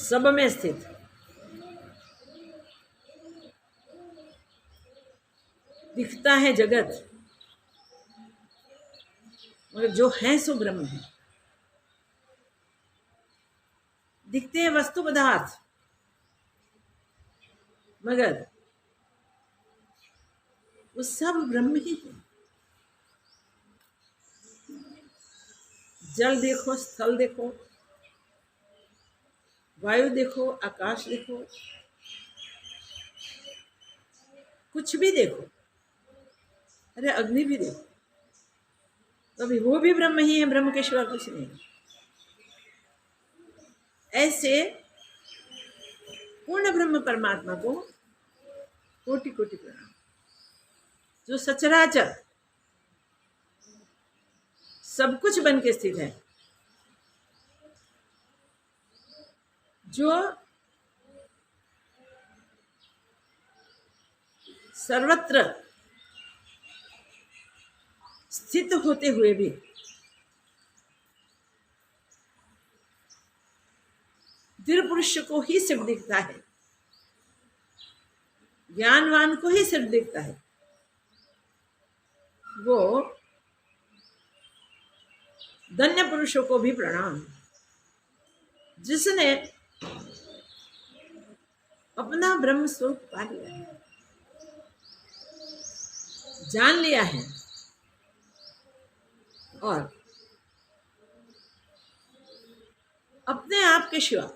सब में स्थित। दिखता है जगत मगर जो है सो ब्रह्म है। दिखते हैं वस्तु पदार्थ मगर वो सब ब्रह्म ही है। जल देखो, स्थल देखो, वायु देखो, आकाश देखो, कुछ भी देखो, अरे अग्नि भी देखो, कभी वो भी ब्रह्म ही है, ब्रह्म के सिवा कुछ नहीं। ऐसे पूर्ण ब्रह्म परमात्मा को कोटि कोटि प्रणाम। जो सचराचर सब कुछ बन के स्थित है, जो सर्वत्र स्थित होते हुए भी दृढ़ पुरुष को ही सिर्फ दिखता है, ज्ञानवान को ही सिर्फ दिखता है, वो धन्य पुरुषों को भी प्रणाम, जिसने अपना ब्रह्म स्वरूप पा लिया है, जान लिया है और अपने आप के सिवा,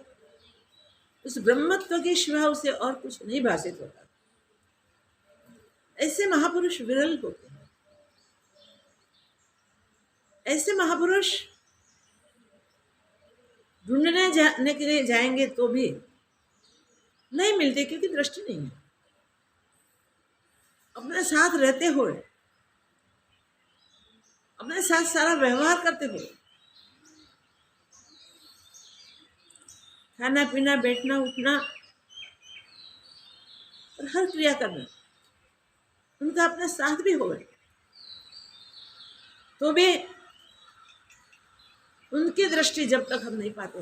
उस ब्रह्मत्व के सिवा उसे और कुछ नहीं भाषित होता। ऐसे महापुरुष विरल होते हैं। ऐसे महापुरुष ढूंढने जाने के लिए जाएंगे तो भी नहीं मिलते, क्योंकि दृष्टि नहीं है। अपने साथ रहते हुए, अपने साथ सारा व्यवहार करते हुए, खाना पीना, बैठना उठना और हर क्रिया करना उनका अपने साथ भी होगा, तो भी उनकी दृष्टि जब तक हम नहीं पाते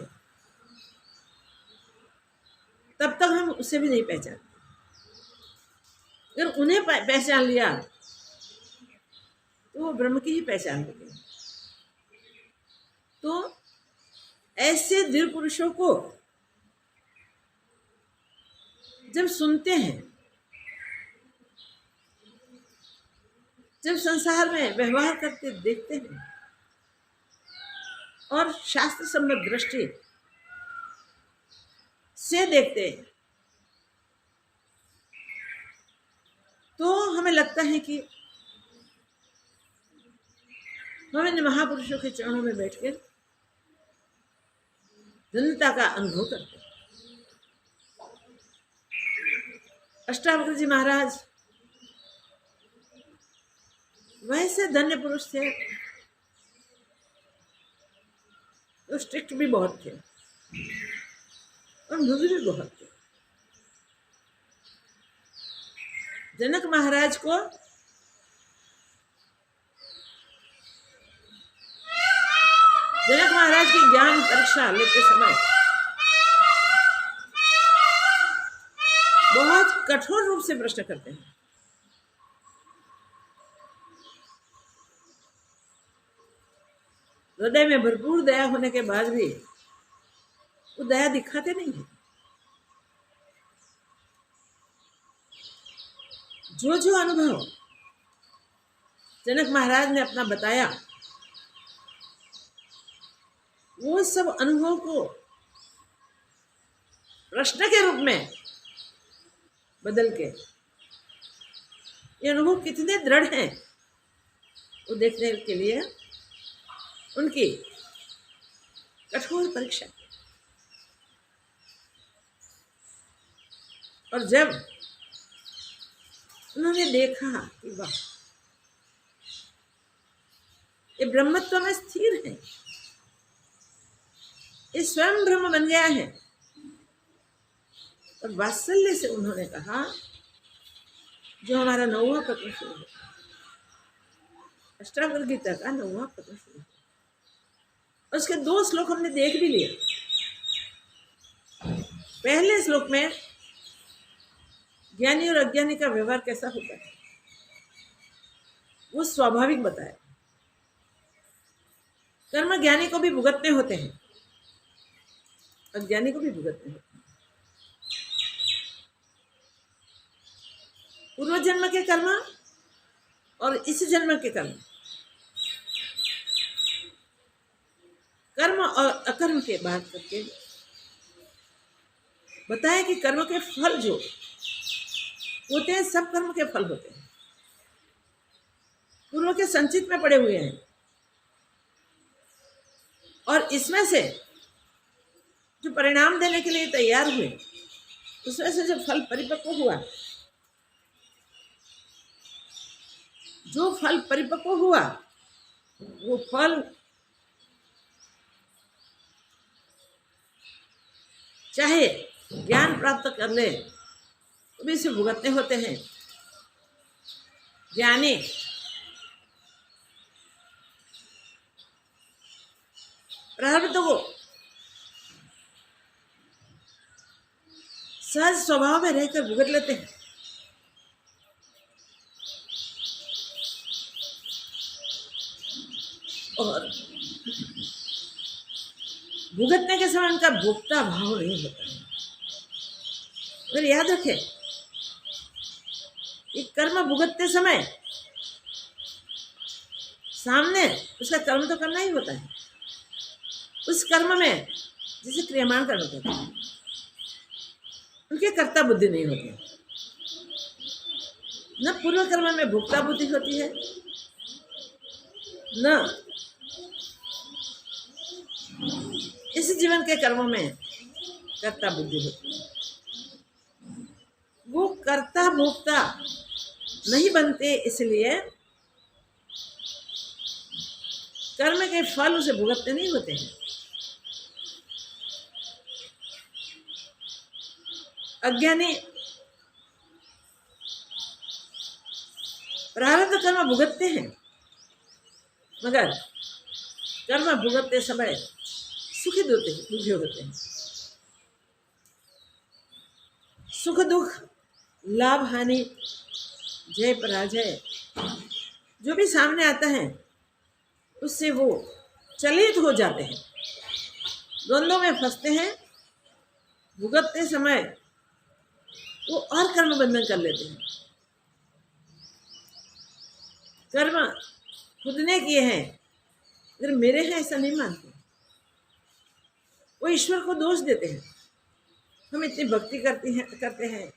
तब तक हम उसे भी नहीं पहचानते। अगर उन्हें पहचान लिया तो वो ब्रह्म की ही पहचान होगी। तो ऐसे दृढ़ पुरुषों को जब सुनते हैं, जब संसार में व्यवहार करते देखते हैं और शास्त्र सम्मत दृष्टि से देखते हैं, तो हमें लगता है कि हम इन महापुरुषों के चरणों में बैठकर धन्यता का अनुभव करते हैं। अष्टावक्र जी महाराज वैसे धन्य पुरुष थे, तो स्ट्रिक्ट भी बहुत थे और मृदु भी बहुत थे। जनक महाराज को जनक महाराज की ज्ञान परीक्षा लेते समय बहुत कठोर रूप से प्रश्न करते हैं। हृदय में भरपूर दया होने के बाद भी वो दया दिखाते नहीं है। जो जो अनुभव जनक महाराज ने अपना बताया, वो सब अनुभव को प्रश्न के रूप में बदल के ये अनुभव कितने दृढ़ हैं वो देखने के लिए उनकी कठोर परीक्षा। और जब उन्होंने देखा कि वाह, ये ब्रह्मत्व में स्थिर है, ये स्वयं ब्रह्म बन गया है, और वात्सल्य से उन्होंने कहा, जो हमारा 9वां प्रकरण शुरू है, अष्टावक्र गीता का 9वां प्रकरण शुरू है, उसके 2 श्लोक हमने देख भी लिए। पहले श्लोक में ज्ञानी और अज्ञानी का व्यवहार कैसा होता है वो स्वाभाविक बताया। कर्म ज्ञानी को भी भुगतने होते हैं, अज्ञानी को भी भुगतने होते हैं। पूर्व जन्म के कर्म और इस जन्म के कर्म, कर्म और अकर्म के बात करके बताया कि कर्म के फल जो होते हैं सब कर्म के फल होते हैं, पूर्व के संचित में पड़े हुए हैं। और इसमें से जो परिणाम देने के लिए तैयार हुए उसमें से जो फल परिपक्व हुआ, जो फल परिपक्व हुआ वो फल चाहे ज्ञान प्राप्त कर ले तो भी इसे भुगतने होते हैं। ज्ञानी प्रारब्ध को सहज स्वभाव में रहकर भुगत लेते हैं, और भुगतने के समय उनका भोक्ता भाव नहीं होता है। अगर याद रखें कि कर्म भुगतते समय सामने उसका कर्म तो करना ही होता है, उस कर्म में जिसे क्रियमाण कर्म कहते हैं उनके कर्ता बुद्धि नहीं होती, न पूर्व कर्म में भोक्ता बुद्धि होती है, न इस जीवन के कर्मों में कर्ता बुद्धि होती है। वो कर्ता भोक्ता नहीं बनते, इसलिए कर्म के फल उसे भुगतने नहीं होते हैं। अज्ञानी प्रारब्ध कर्म भुगतते हैं, मगर कर्म भुगतते समय सुखी दुखी होते हैं। सुख दुख, लाभ हानि, जय पराजय जो भी सामने आता है उससे वो चलित हो जाते हैं, द्वंद्वों में फंसते हैं। भुगतते समय वो और कर्म बंधन कर लेते हैं। कर्म खुद ने किए हैं अगर मेरे हैं ऐसा नहीं मानते, वो ईश्वर को दोष देते हैं। हम इतनी भक्ति करते हैं,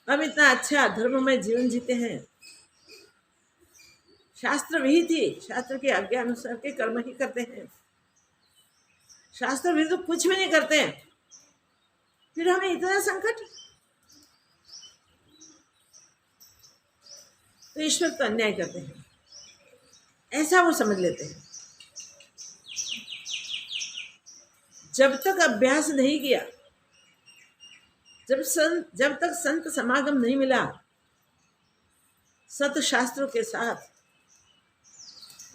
हम इतना अच्छा धर्ममय जीवन जीते हैं, शास्त्र विहित ही शास्त्र के आज्ञा अनुसार के कर्म ही करते हैं, शास्त्र विहित तो कुछ भी नहीं करते हैं, फिर हमें इतना संकट। तो ईश्वर तो अन्याय करते हैं ऐसा वो समझ लेते हैं। जब तक अभ्यास नहीं किया, जब तक संत समागम नहीं मिला, सत शास्त्रों के साथ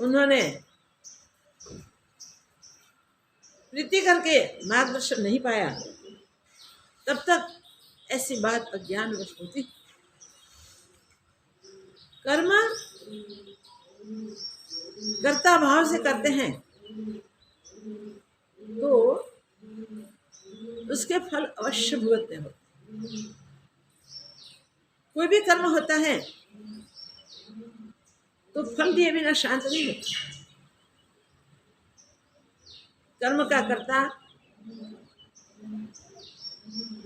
उन्होंने प्रीति करके मार्गदर्शन नहीं पाया, तब तक ऐसी बात अज्ञानवश होती। कर्म कर्ता भाव से करते हैं तो उसके फल अवश्य भुगतने होते हैं। कोई भी कर्म होता है तो फल दिए बिना शांत नहीं होता। कर्म का कर्ता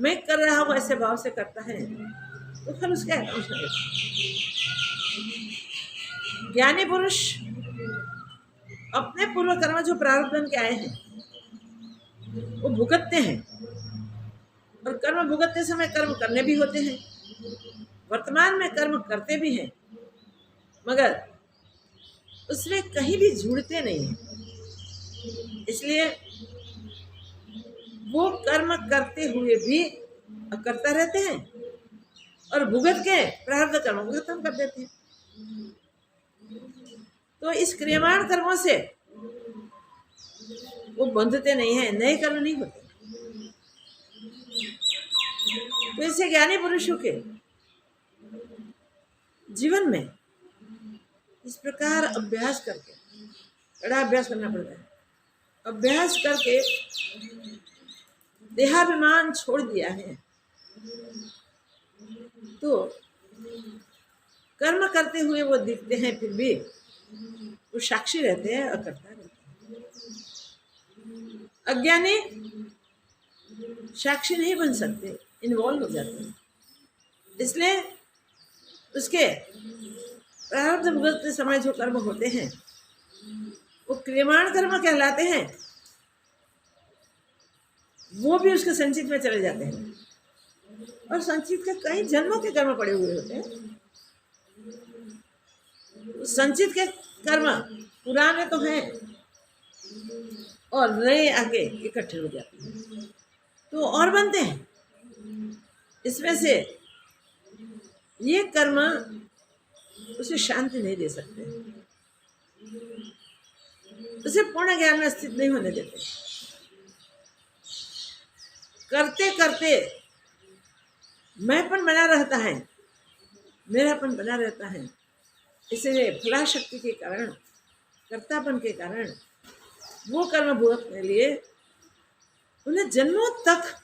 मैं कर रहा हूं ऐसे भाव से करता है तो फल उसके अनुसार होता है। ज्ञानी पुरुष अपने पूर्व कर्म जो प्रारब्ध के आए हैं वो भुगतते हैं, और कर्म भुगतते समय कर्म करने भी होते हैं, वर्तमान में कर्म करते भी हैं, मगर उसमें कहीं भी जुड़ते नहीं हैं। इसलिए वो कर्म करते हुए भी करता रहते हैं और भुगत के प्रारब्ध कर्मों को खत्म कर देते हैं। तो इस क्रियमाण कर्मों से वो बंधते नहीं हैं, नए कर्म नहीं होते। तो ऐसे ज्ञानी पुरुषों के जीवन में इस प्रकार अभ्यास करके, बड़ा अभ्यास करना पड़ता है, अभ्यास करके देहाभिमान छोड़ दिया है, तो कर्म करते हुए वो दिखते हैं, फिर भी वो साक्षी रहते हैं, अकर्ता रहते हैं। अज्ञानी साक्षी नहीं बन सकते, इन्वॉल्व हो जाते हैं। इसलिए उसके प्रारब्ध भुगतते समय जो कर्म होते हैं वो क्रियमाण कर्म कहलाते हैं, वो भी उसके संचित में चले जाते हैं, और संचित के कई जन्मों के कर्म पड़े हुए होते हैं। संचित के कर्म पुराने तो हैं और नए आगे इकट्ठे हो जाते हैं, तो और बनते हैं। इसमें से ये कर्म उसे शांति नहीं दे सकते, उसे पूर्ण ज्ञान में स्थित नहीं होने देते। करते करते मैंपन बना रहता है, मेरापन बना रहता है। इसलिए फलाशक्ति के कारण, कर्तापन के कारण वो कर्म भुगतने के लिए उन्हें जन्मों तक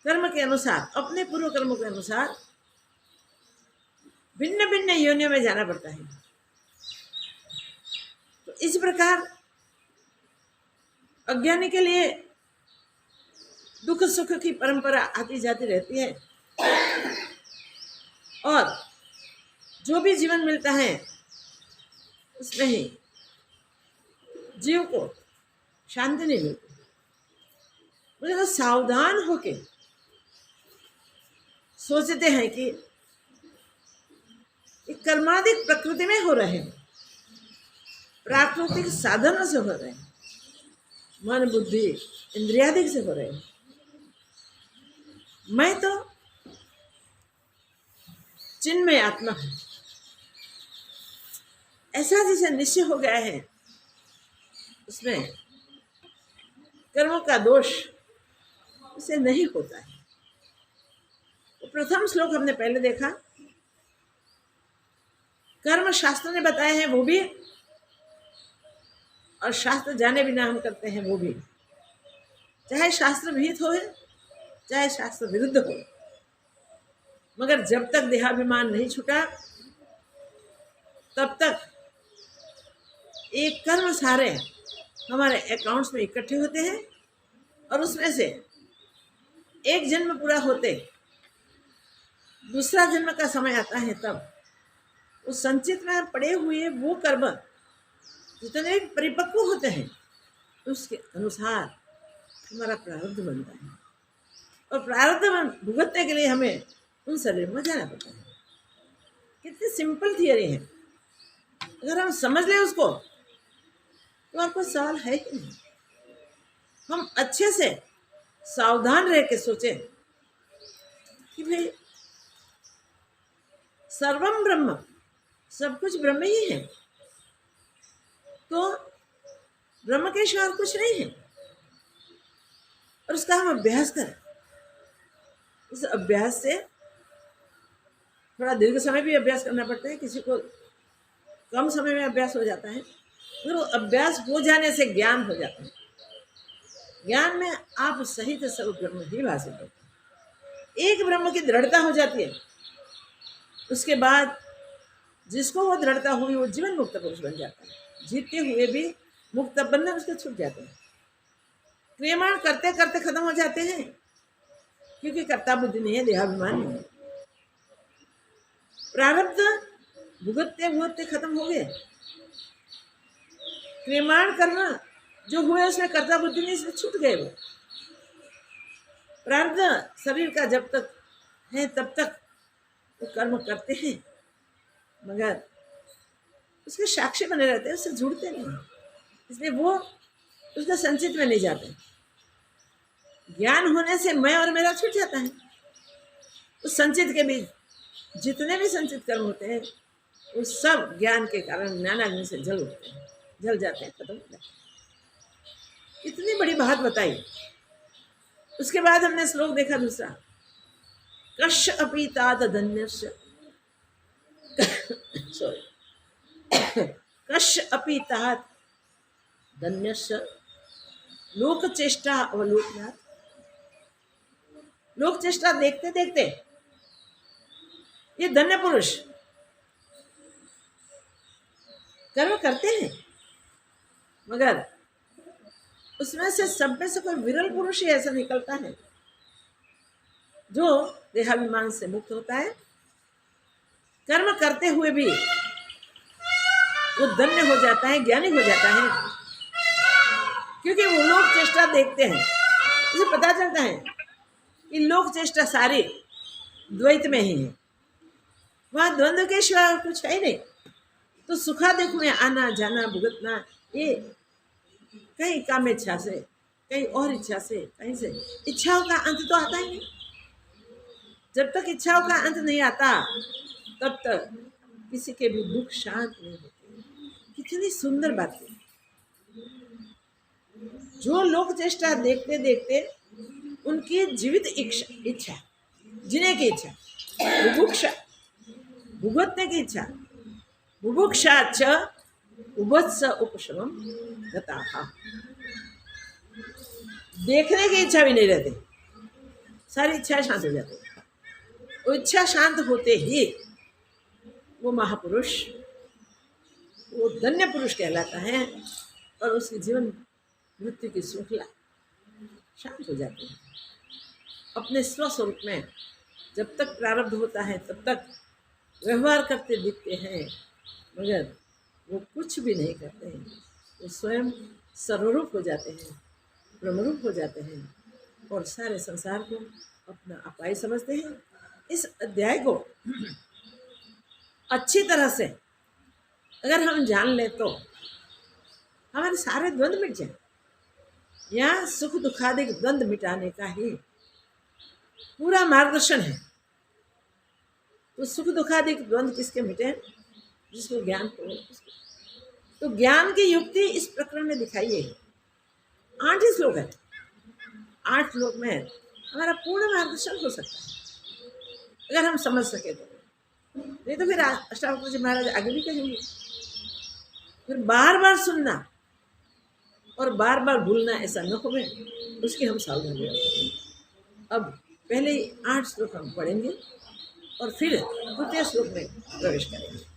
कर्म के अनुसार, अपने पूर्व कर्मों के अनुसार भिन्न भिन्न योनियों में जाना पड़ता है। तो इस प्रकार अज्ञानी के लिए दुख सुख की परंपरा आती जाती रहती है, और जो भी जीवन मिलता है उसमें ही जीव को शांति नहीं मिलती। मुझे तो सावधान होके सोचते हैं कि कर्माधिक प्रकृति में हो रहे हैं, प्राकृतिक साधनों से हो रहे हैं, मन बुद्धि इंद्रियादिक से हो रहे हैं। मैं तो चिन्मय आत्मा हूं, ऐसा जैसे निश्चय हो गया है, उसमें कर्मों का दोष उसे नहीं होता है। तो प्रथम श्लोक हमने पहले देखा, कर्म शास्त्र ने बताए हैं वो भी, और शास्त्र जाने बिना हम करते हैं वो भी, चाहे शास्त्र विहित हो चाहे शास्त्र विरुद्ध हो। मगर जब तक देहाभिमान नहीं छूटा तब तक एक कर्म सारे हमारे अकाउंट्स में इकट्ठे होते हैं, और उसमें से एक जन्म पूरा होते दूसरा जन्म का समय आता है, तब उस संचित में पड़े हुए वो कर्म जितने भी परिपक्व होते हैं उसके अनुसार हमारा प्रारब्ध बनता है, और प्रारब्ध भुगतने के लिए हमें उन शरीर में जाना पड़ता है। कितनी सिंपल थियरी है, अगर हम समझ लें उसको तो और कोई सवाल है ही नहीं। हम अच्छे से सावधान रह के सोचें कि भाई सर्वम ब्रह्म, सब कुछ ब्रह्म ही है, तो ब्रह्म के सिवा कुछ नहीं है, और उसका हम अभ्यास करें। इस अभ्यास से थोड़ा दीर्घ समय भी अभ्यास करना पड़ता है, किसी को कम समय में अभ्यास हो जाता है, फिर वो अभ्यास हो जाने से ज्ञान हो जाता है। ज्ञान में आप सहित सर्व ब्रह्म ही भाषित होते हैं, एक ब्रह्म की दृढ़ता हो जाती है। उसके बाद जिसको वो दृढ़ता हुई वो जीवन मुक्त पुरुष बन जाता है, जीतते हुए भी मुक्त बंधन उसके छूट जाते हैं। क्रियमाण करते करते खत्म हो जाते हैं, क्योंकि कर्ता बुद्धि नहीं है, देहाभिमान नहीं है। प्रारब्ध भुगतते भुगतते खत्म हो गए, क्रियमाण करना जो हुए उसमें कर्ता बुद्धि नहीं, इसमें छूट गए। वो प्रारब्ध शरीर का जब तक है तब तक वो कर्म करते हैं, मगर उसके साक्षी बने रहते हैं, उससे जुड़ते नहीं, इसलिए वो उसके संचित में नहीं जाते। ज्ञान होने से मैं और मेरा छूट जाता है। उस संचित के बीच जितने भी संचित कर्म होते हैं वो सब ज्ञान के कारण ज्ञानाग्नि से जल उठते हैं, जल जाते हैं, खत्म हो जाते हैं। इतनी बड़ी बात बताई उसके बाद हमने श्लोक देखा दूसरा, कश अपि तात धन्यस्य, सॉरी, कश अपि तात धन्यस्य लोक चेष्टा अवलोकनात्। लोक चेष्टा देखते देखते ये धन्य पुरुष कर्म करते हैं, मगर उसमें से सब में से कोई विरल पुरुष ही ऐसा निकलता है जो देहाभिमान से मुक्त होता है, कर्म करते हुए भी वो धन्य हो जाता है, ज्ञानी हो जाता है, क्योंकि वो लोक चेष्टा देखते हैं। उसे पता चलता है कि लोक चेष्टा सारी द्वैत में ही है, वहाँ द्वंद्व के सिवा कुछ है नहीं। तो सुखादुख में आना जाना भुगतना, ये कहीं काम इच्छा से, कहीं और इच्छा से, कहीं से, इच्छाओं का अंत तो आता ही नहीं। जब तक इच्छाओं का अंत नहीं आता तब तक किसी के भी दुख शांत नहीं होते। कितनी सुंदर बात है। जो लोक चेष्टा देखते देखते उनकी जीवित इच्छा, जीने की इच्छा, बुभुक्षा, भुगतने की इच्छा, बुभुक्षा च उभत्स उपशमम गताः। देखने की इच्छा भी नहीं रहती, सारी इच्छा शांत हो जाती है। वो इच्छा शांत होते ही वो महापुरुष, वो धन्य पुरुष कहलाता है और उसकी जीवन मृत्यु की श्रृंखला शांत हो जाती है। अपने स्वस्वरूप में जब तक प्रारब्ध होता है तब तक व्यवहार करते दिखते हैं, मगर वो कुछ भी नहीं करते हैं। वो स्वयं सर्वरूप हो जाते हैं, ब्रह्मरूप हो जाते हैं और सारे संसार को अपना अपाई समझते हैं। इस अध्याय को अच्छी तरह से अगर हम जान ले तो हमारे सारे द्वंद्व मिट जाए। यहाँ सुख दुखादिक द्वंद्व मिटाने का ही पूरा मार्गदर्शन है। तो सुख दुखादिक द्वंद्व किसके मिटे? जिसको ज्ञान हो। तो ज्ञान की युक्ति इस प्रकरण में दिखाई है। 8 ही श्लोक है, 8 श्लोक में हमारा पूर्ण मार्गदर्शन हो सकता है अगर हम समझ सके तो। नहीं तो फिर अष्टावक्र जी महाराज आगे भी कहेंगे, फिर बार बार सुनना और बार बार भूलना ऐसा न हो, उसकी हम सावधानी रखेंगे। अब पहले 8 श्लोक हम पढ़ेंगे और फिर द्वितीय श्लोक में प्रवेश करेंगे।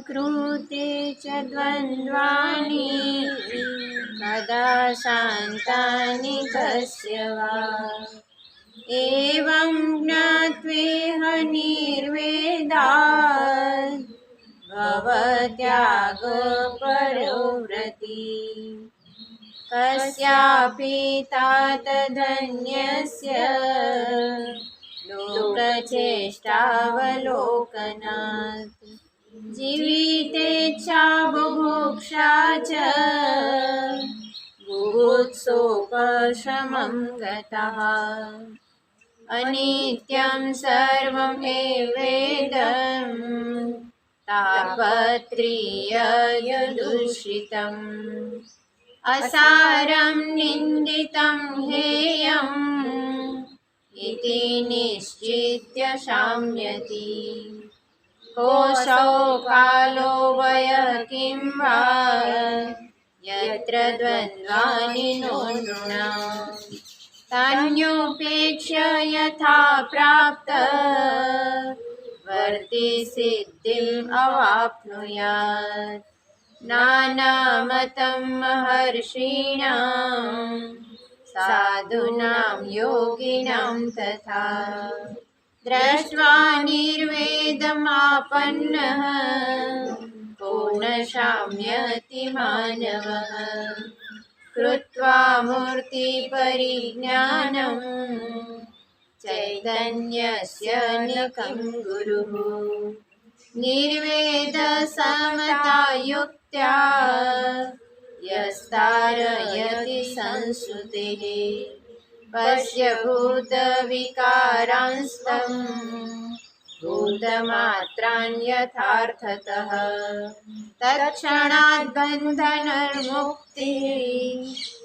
कृते च द्वन्द्वानि कदा शान्तानि कस्य वा एवं ज्ञात्वेह निर्वेदात् भवत्यागो परोव्रति कस्यापि तात धन्यस्य लोकचेष्टावलोकनात् जीवितेच्छा बुभुक्षा च बुभुत्सोपशमं गतः अनित्यं सर्वमेवेदं तापत्रीययदुषितम् असारं निन्दितं हेयम् इति निश्चित्य शाम्यति कोऽसौ कालो वयः किं वा यत्र द्वन्द्वानि नो नृणाम् तान्योपेक्ष्य यथा प्राप्त वर्ति सिद्धिम् अवाप्नुयात् नानामतं महर्षीणां साधूनां योगिनां तथा दृष्ट्वा निर्वेदमापन्नः को न शाम्यति मानवः कृत्वा मूर्तिपरिज्ञानं चैतन्यस्य निकं गुरुः निर्वेदसमतायुक्त्या यस्तारयति संश्रुतिः पश्य भूतविकारांस्तं भूतमात्रान्यथार्थतः तत्क्षणात् बन्धनर्मुक्तिः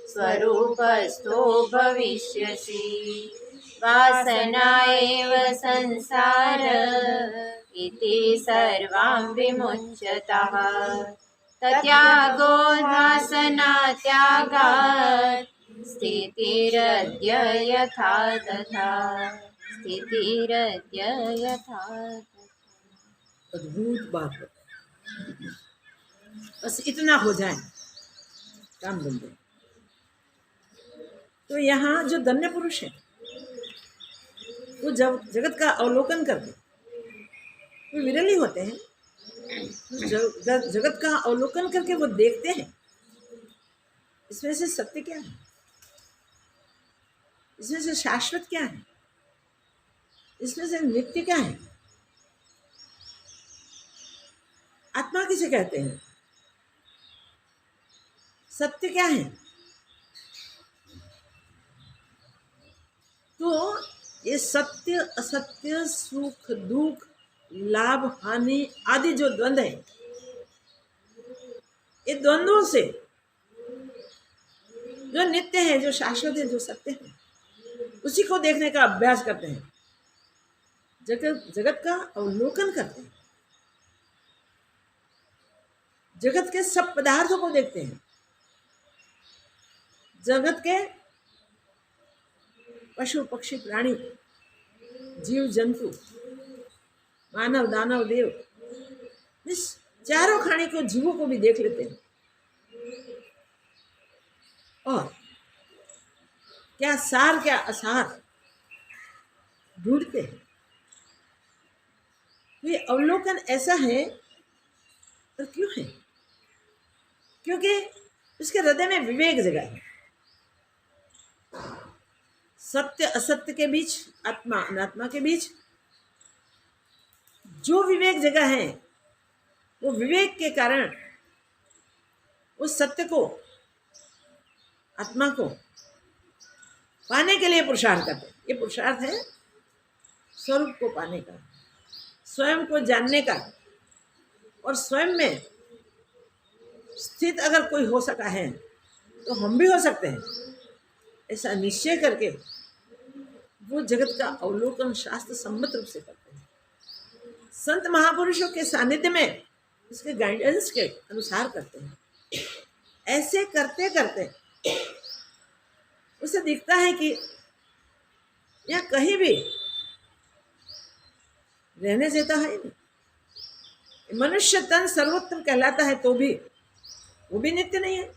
स्वरूपस्थो भविष्यसि वासना एव संसार इति सर्वां विमुच्यतः तत्यागो वासना त्यागात् स्थितिरद्य यथा तथा स्थितिरद्य यथा तथा। अद्भुत बात है। बस इतना हो जाए काम बंदे। तो यहाँ जो धन्य पुरुष है वो जब जगत का अवलोकन करके वो विरली होते हैं। जगत का अवलोकन करके वो देखते हैं इसमें से सत्य क्या है, इसमें से शाश्वत क्या है, इसमें से नित्य क्या है, आत्मा किसे कहते हैं, सत्य क्या है। तो ये सत्य असत्य सुख दुख लाभ हानि आदि जो द्वंद्व है, ये द्वंद्वों से जो नित्य है, जो शाश्वत है, जो सत्य है, उसी को देखने का अभ्यास करते हैं। जगत का अवलोकन करते हैं, जगत के सब पदार्थों को देखते हैं, जगत के पशु पक्षी प्राणी जीव जंतु मानव दानव देव, इस चारों खाने को जीवों को भी देख लेते हैं और क्या सार क्या असार ढूंढते हैं। ये अवलोकन ऐसा है, और क्यों है? क्योंकि उसके हृदय में विवेक जगा है। सत्य असत्य के बीच, आत्मा अनात्मा के बीच जो विवेक जगा है, वो विवेक के कारण उस सत्य को, आत्मा को पाने के लिए पुरुषार्थ करते हैं। ये पुरुषार्थ है स्वरूप को पाने का, स्वयं को जानने का, और स्वयं में स्थित अगर कोई हो सका है तो हम भी हो सकते हैं, ऐसा निश्चय करके वो जगत का अवलोकन शास्त्र सम्मत रूप से करते हैं। संत महापुरुषों के सानिध्य में उसके गाइडेंस के अनुसार करते हैं। ऐसे करते करते उसे दिखता है कि यहाँ कहीं भी रहने देता है नहीं। मनुष्य तन सर्वोत्तम कहलाता है तो भी वो भी नित्य नहीं है।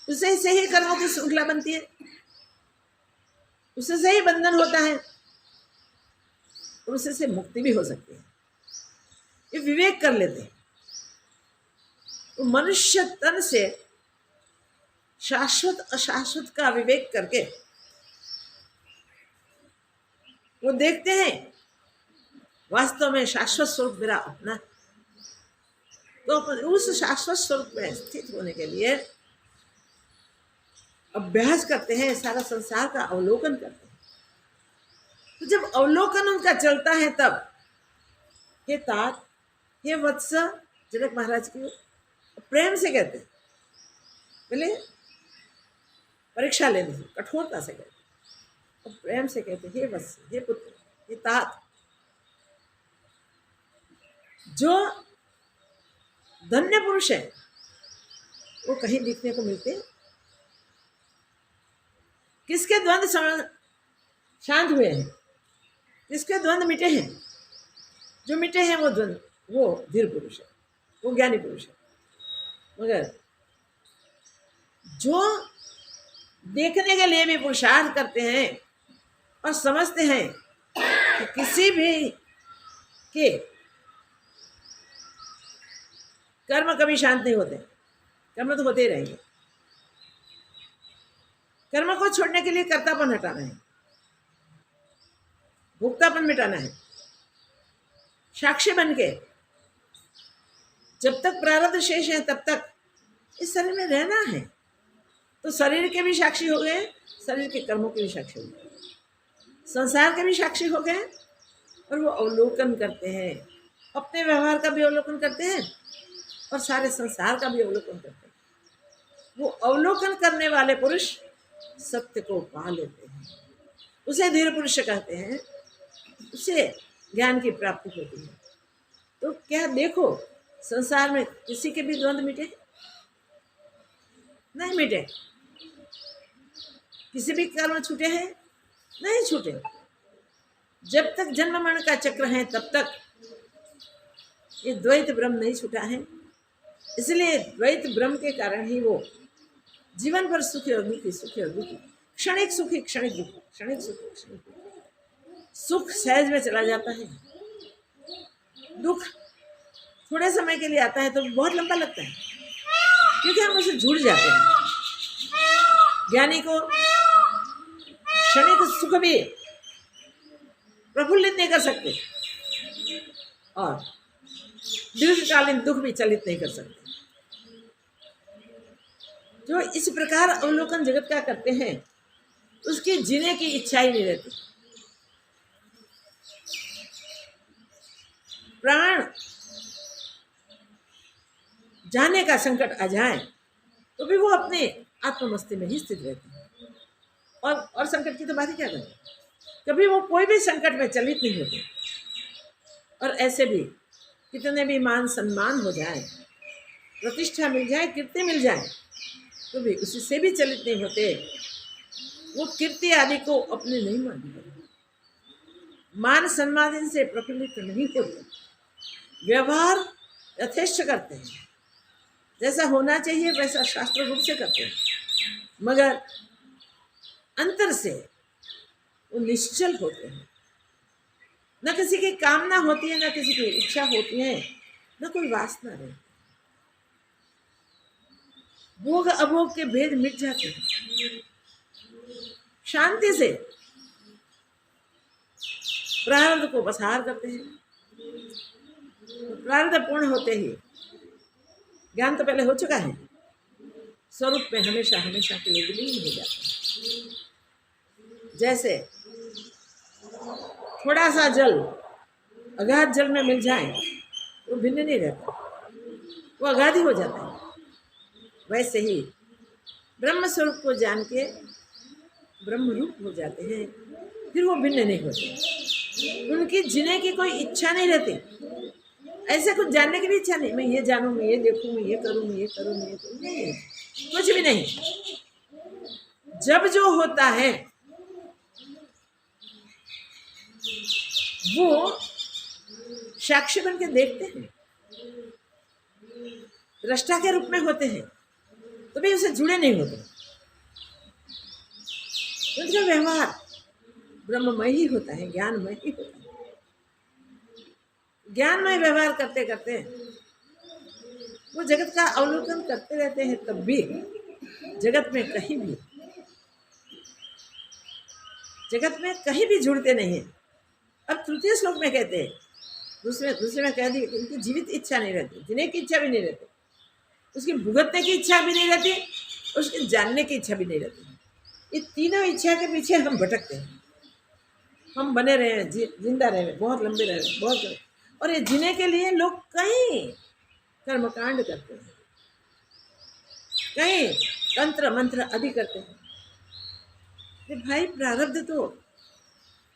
उसे से ही कर्मों की श्रृंखला बनती है, उससे से ही बंधन होता है, और उससे से मुक्ति भी हो सकती है। ये विवेक कर लेते हैं। तो मनुष्य तन से शाश्वत अशाश्वत का विवेक करके वो देखते हैं वास्तव में शाश्वत स्वरूप मेरा अपना। तो उस शाश्वत स्वरूप में स्थित होने के लिए अभ्यास करते हैं, सारा संसार का अवलोकन करते हैं। तो जब अवलोकन उनका चलता है तब हे तात, हे वत्स, जनक महाराज की प्रेम से कहते हैं, पहले परीक्षा लेने से कठोरता से कहते हैं, और प्रेम से कहते हैं हे वत्स, हे पुत्र, हे तात। जो धन्य पुरुष है वो कहीं दिखने को मिलते हैं। किसके द्वंद्व शांत हुए हैं, किसके द्वंद्व मिटे हैं? जो मिटे हैं वो द्वंद्व, वो धीर पुरुष है, वो ज्ञानी पुरुष है। मगर जो देखने के लिए भी पुरुषार्थ करते हैं और समझते हैं कि किसी भी के कर्म कभी शांत नहीं होते, कर्म तो होते ही रहेंगे। कर्म को छोड़ने के लिए कर्तापन हटाना है, भोक्तापन मिटाना है। साक्षी बन के जब तक प्रारब्ध शेष है तब तक इस शरीर में रहना है। तो शरीर के भी साक्षी हो गए, शरीर के कर्मों के भी साक्षी हो गए, संसार के भी साक्षी हो गए। और वो अवलोकन करते हैं, अपने व्यवहार का भी अवलोकन करते हैं और सारे संसार का भी अवलोकन करते हैं। वो अवलोकन करने वाले पुरुष सत्य को पा लेते हैं, उसे धीर पुरुष कहते हैं, उसे ज्ञान की प्राप्ति होती है। तो क्या देखो, संसार में किसी के भी द्वंद्व मिटे? नहीं मिटे। किसी भी कर्म छूटे हैं? नहीं छूटे। जब तक जन्म मरण का चक्र है तब तक ये द्वैत ब्रह्म नहीं छूटा है। इसलिए द्वैत ब्रह्म के कारण ही वो जीवन भर सुखी और दुखी, सुखी और दुखी, क्षणिक सुखी क्षणिक दुखी, क्षणिक सुखी क्षणिक दुखी। सुख सहज में चला जाता है, दुख थोड़े समय के लिए आता है तो बहुत लंबा लगता है, क्योंकि हम उसे जुड़ जाते हैं। ज्ञानी को क्षणिक सुख भी प्रफुल्लित नहीं कर सकते और दीर्घकालीन दुख भी चलित नहीं कर सकते। जो इस प्रकार अवलोकन जगत का करते हैं उसकी जीने की इच्छा ही नहीं रहती। प्राण जाने का संकट आ जाए तो भी वो अपने आत्ममस्ती में ही स्थित रहते हैं। और संकट की तो बात ही क्या करें, कभी वो कोई भी संकट में चलित नहीं होते। और ऐसे भी कितने भी मान सम्मान हो जाए, प्रतिष्ठा मिल जाए, कीर्ति मिल जाए, तो भी उससे भी चलित नहीं होते। वो कीर्ति आदि को अपने नहीं मानते, मान सम्मान से प्रफुल्लित नहीं होते, व्यवहार यथेष्ट करते हैं, जैसा होना चाहिए वैसा शास्त्र रूप से करते हैं, मगर अंतर से वो निश्चल होते हैं। न किसी की कामना होती है, न किसी की इच्छा होती है, न कोई वासना रहती। भोग अभोग के भेद मिट जाते हैं, शांति से प्रारब्ध को बसार करते हैं। प्रारब्ध पूर्ण होते ही ज्ञान तो पहले हो चुका है, स्वरूप में हमेशा हमेशा के लिए विलीन हो जाता है। जैसे थोड़ा सा जल अगाध जल में मिल जाए वो भिन्न नहीं रहता, वो अगाध ही हो जाता है। वैसे ही ब्रह्म स्वरूप को जान के ब्रह्म रूप हो जाते हैं, फिर वो भिन्न नहीं होते। उनकी जीने की कोई इच्छा नहीं रहती, ऐसे कुछ जानने की भी इच्छा नहीं, मैं ये जानूं, मैं ये देखूं, मैं ये करूं, मैं ये करूं, मैं ये करूं, नहीं, कुछ भी नहीं। जब जो होता है वो साक्षी बन के देखते हैं, दृष्टा के रूप में होते हैं, तो भी उसे जुड़े नहीं होते। उनका व्यवहार ब्रह्ममय ही होता है, ज्ञानमय ही होता है। ज्ञानमय व्यवहार करते करते वो जगत का अवलोकन करते रहते हैं, तब भी जगत में कहीं भी जुड़ते नहीं है। अब तृतीय श्लोक में कहते हैं, दूसरे में कह दिए कि उनकी जीवित इच्छा नहीं रहती, जीने की इच्छा भी नहीं रहती, उसकी भुगतने की इच्छा भी नहीं रहती, उसके जानने की इच्छा भी नहीं रहती। ये तीनों इच्छा के पीछे हम भटकते हैं, हम बने रहे, जिंदा रहे, बहुत लंबे रहे, बहुत। और ये जीने के लिए लोग कई कर्मकांड करते हैं, कई तंत्र मंत्र आदि करते हैं। तो भाई प्रारब्ध तो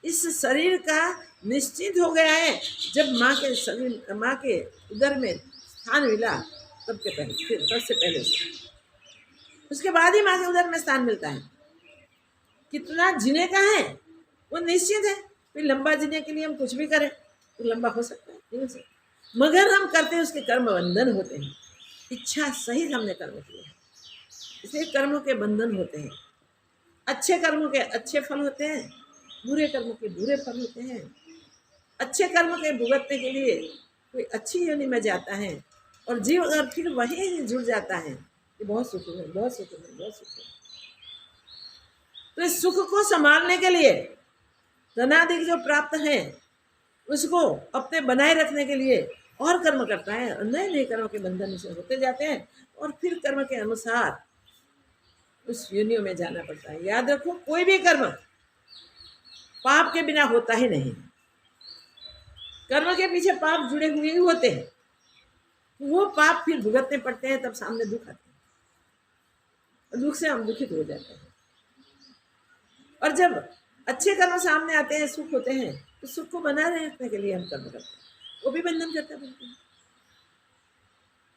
इस शरीर का निश्चित हो गया है। जब माँ के उदर में स्थान मिला तब से पहले से, उसके बाद ही माँ के उदर में स्थान मिलता है। कितना जीने का है वो निश्चित है। फिर लंबा जीने के लिए हम कुछ भी करें तो लंबा हो सकता है, नहीं हो सकता, मगर हम करते हैं उसके कर्म बंधन होते हैं। इच्छा सहित हमने कर्म किए हैं, इसलिए कर्मों के बंधन होते हैं। अच्छे कर्मों के अच्छे फल होते हैं, बुरे कर्मों के बुरे फल होते हैं। अच्छे कर्म के भुगतने के लिए कोई अच्छी योनि में जाता है और जीव अगर फिर वहीं जुड़ जाता है कि बहुत सुख है, बहुत सुख है, बहुत सुख है। तो इस सुख को संभालने के लिए धनादि जो प्राप्त है उसको अपने बनाए रखने के लिए और कर्म करता है और नए नए कर्म के बंधन से होते जाते हैं और फिर कर्म के अनुसार उस योनियों में जाना पड़ता है। याद रखो, कोई भी कर्म पाप के बिना होता ही नहीं। कर्म के पीछे पाप जुड़े हुए ही होते हैं, वो पाप फिर भुगतने पड़ते हैं, तब सामने दुख आते हैं, दुख से हम दुखित हो जाते हैं। और जब अच्छे कर्म सामने आते हैं, सुख होते हैं, तो सुख को बनाए रखने के लिए हम कर्म करते हैं, वो भी बंधन करता बनते हैं।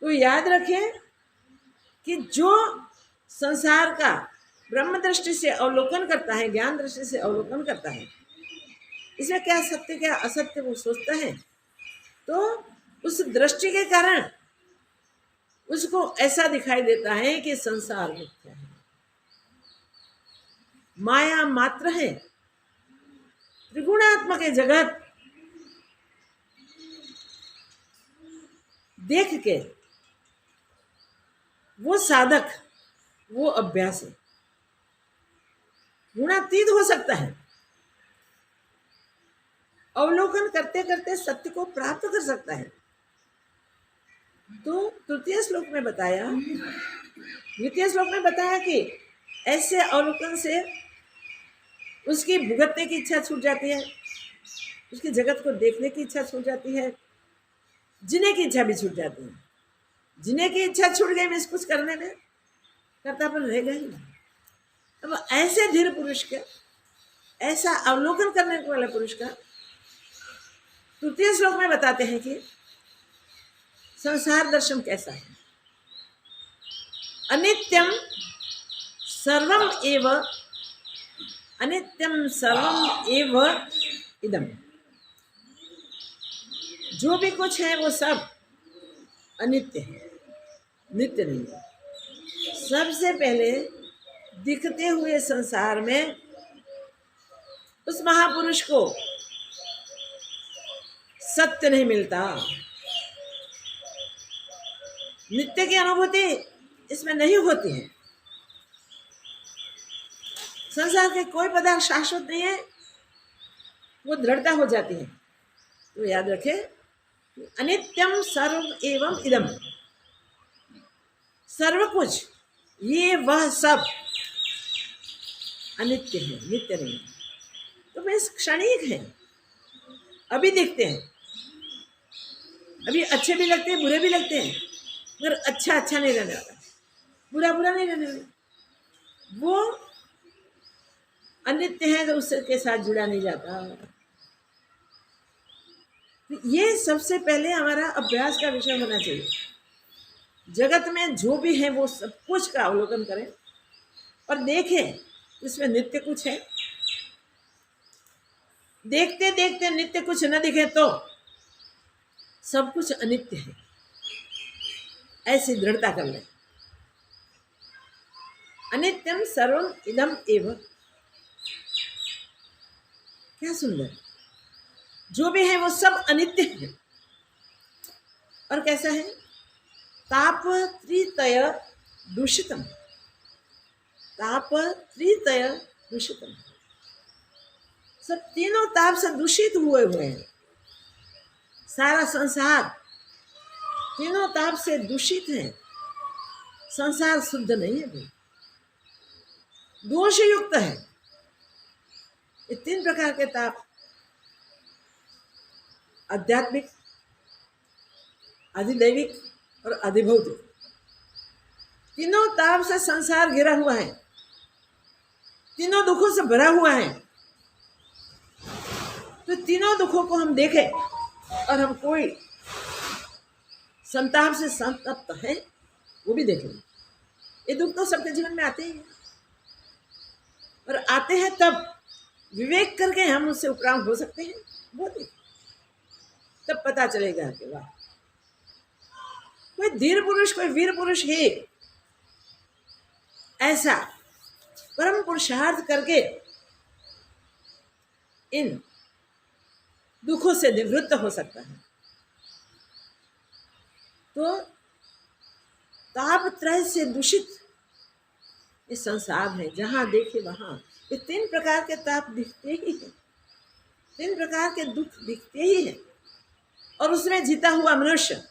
तो याद रखें कि जो संसार का ब्रह्म दृष्टि से अवलोकन करता है, ज्ञान दृष्टि से अवलोकन करता है, इसमें क्या सत्य क्या असत्य वो सोचता है, तो उस दृष्टि के कारण उसको ऐसा दिखाई देता है कि संसार मिथ्या है, माया मात्र है, त्रिगुणात्मक जगत देख के वो साधक, वो अभ्यास है, गुणातीत हो सकता है, अवलोकन करते करते सत्य को प्राप्त कर सकता है। तो तृतीय श्लोक में बताया, द्वितीय श्लोक में बताया कि ऐसे अवलोकन से उसकी भुगतने की इच्छा छूट जाती है, उसकी जगत को देखने की इच्छा छूट जाती है, जीने की इच्छा भी छूट जाती है। जीने की इच्छा छूट गई, में कुछ करने में कर्तापन रहेगा ही नहीं। अब ऐसे धीर पुरुष का, ऐसा अवलोकन करने वाले पुरुष का तृतीय श्लोक में बताते हैं कि संसार दर्शन कैसा है। अनित्यम सर्वम एव, अनित्यम सर्वम एव इदम, जो भी कुछ है वो सब अनित्य है, नित्य नहीं है। सबसे पहले दिखते हुए संसार में उस महापुरुष को सत्य नहीं मिलता, नित्य की अनुभूति इसमें नहीं होती है। संसार के कोई पदार्थ शाश्वत नहीं है, वो दृढ़ता हो जाती है। तो याद रखें, अनित्यम सर्व एवं इदम, सर्व कुछ, ये वह सब अनित्य है, नित्य नहीं है। तो वे क्षणिक है, अभी दिखते हैं, अभी अच्छे भी लगते हैं, बुरे भी लगते हैं, मगर अच्छा अच्छा नहीं रहने वाला, बुरा बुरा नहीं रहने वाला। वो अनित्य है, तो उसके साथ जुड़ा नहीं जाता। ये सबसे पहले हमारा अभ्यास का विषय होना चाहिए। जगत में जो भी है वो सब कुछ का अवलोकन करें और देखें इसमें नित्य कुछ है। देखते देखते नित्य कुछ न दिखे तो सब कुछ अनित्य है, ऐसी दृढ़ता कर लें। अनित्यम सर्वम इदम एव, क्या सुंदर, जो भी है वो सब अनित्य है। और कैसा है, ताप त्रितय दूषितम, ताप त्रितय दूषितम, सब तीनों ताप से दूषित हुए हैं। सारा संसार तीनों ताप से दूषित है, संसार शुद्ध नहीं है भाई, दोष युक्त है। ये तीन प्रकार के ताप, आध्यात्मिक, अधिदैविक और अधिभौतिक, तीनों ताप से संसार घिरा हुआ है, तीनों दुखों से भरा हुआ है। तो तीनों दुखों को हम देखें और हम कोई संताप से संतप्त है वो भी देख लें। ये दुख तो सबके जीवन में आते ही हैं, और आते हैं तब विवेक करके हम उससे उपराम हो सकते हैं, वो देखें, तब पता चलेगा कि वाह, कोई धीर पुरुष, कोई वीर पुरुष है ऐसा परम पुरुषार्थ करके इन दुखों से निवृत्त हो सकता है। तो तापत्रय से दूषित ये संसार है, जहां देखे वहां ये तीन प्रकार के ताप दिखते ही हैं, तीन प्रकार के दुख दिखते ही हैं। और उसमें जीता हुआ मनुष्य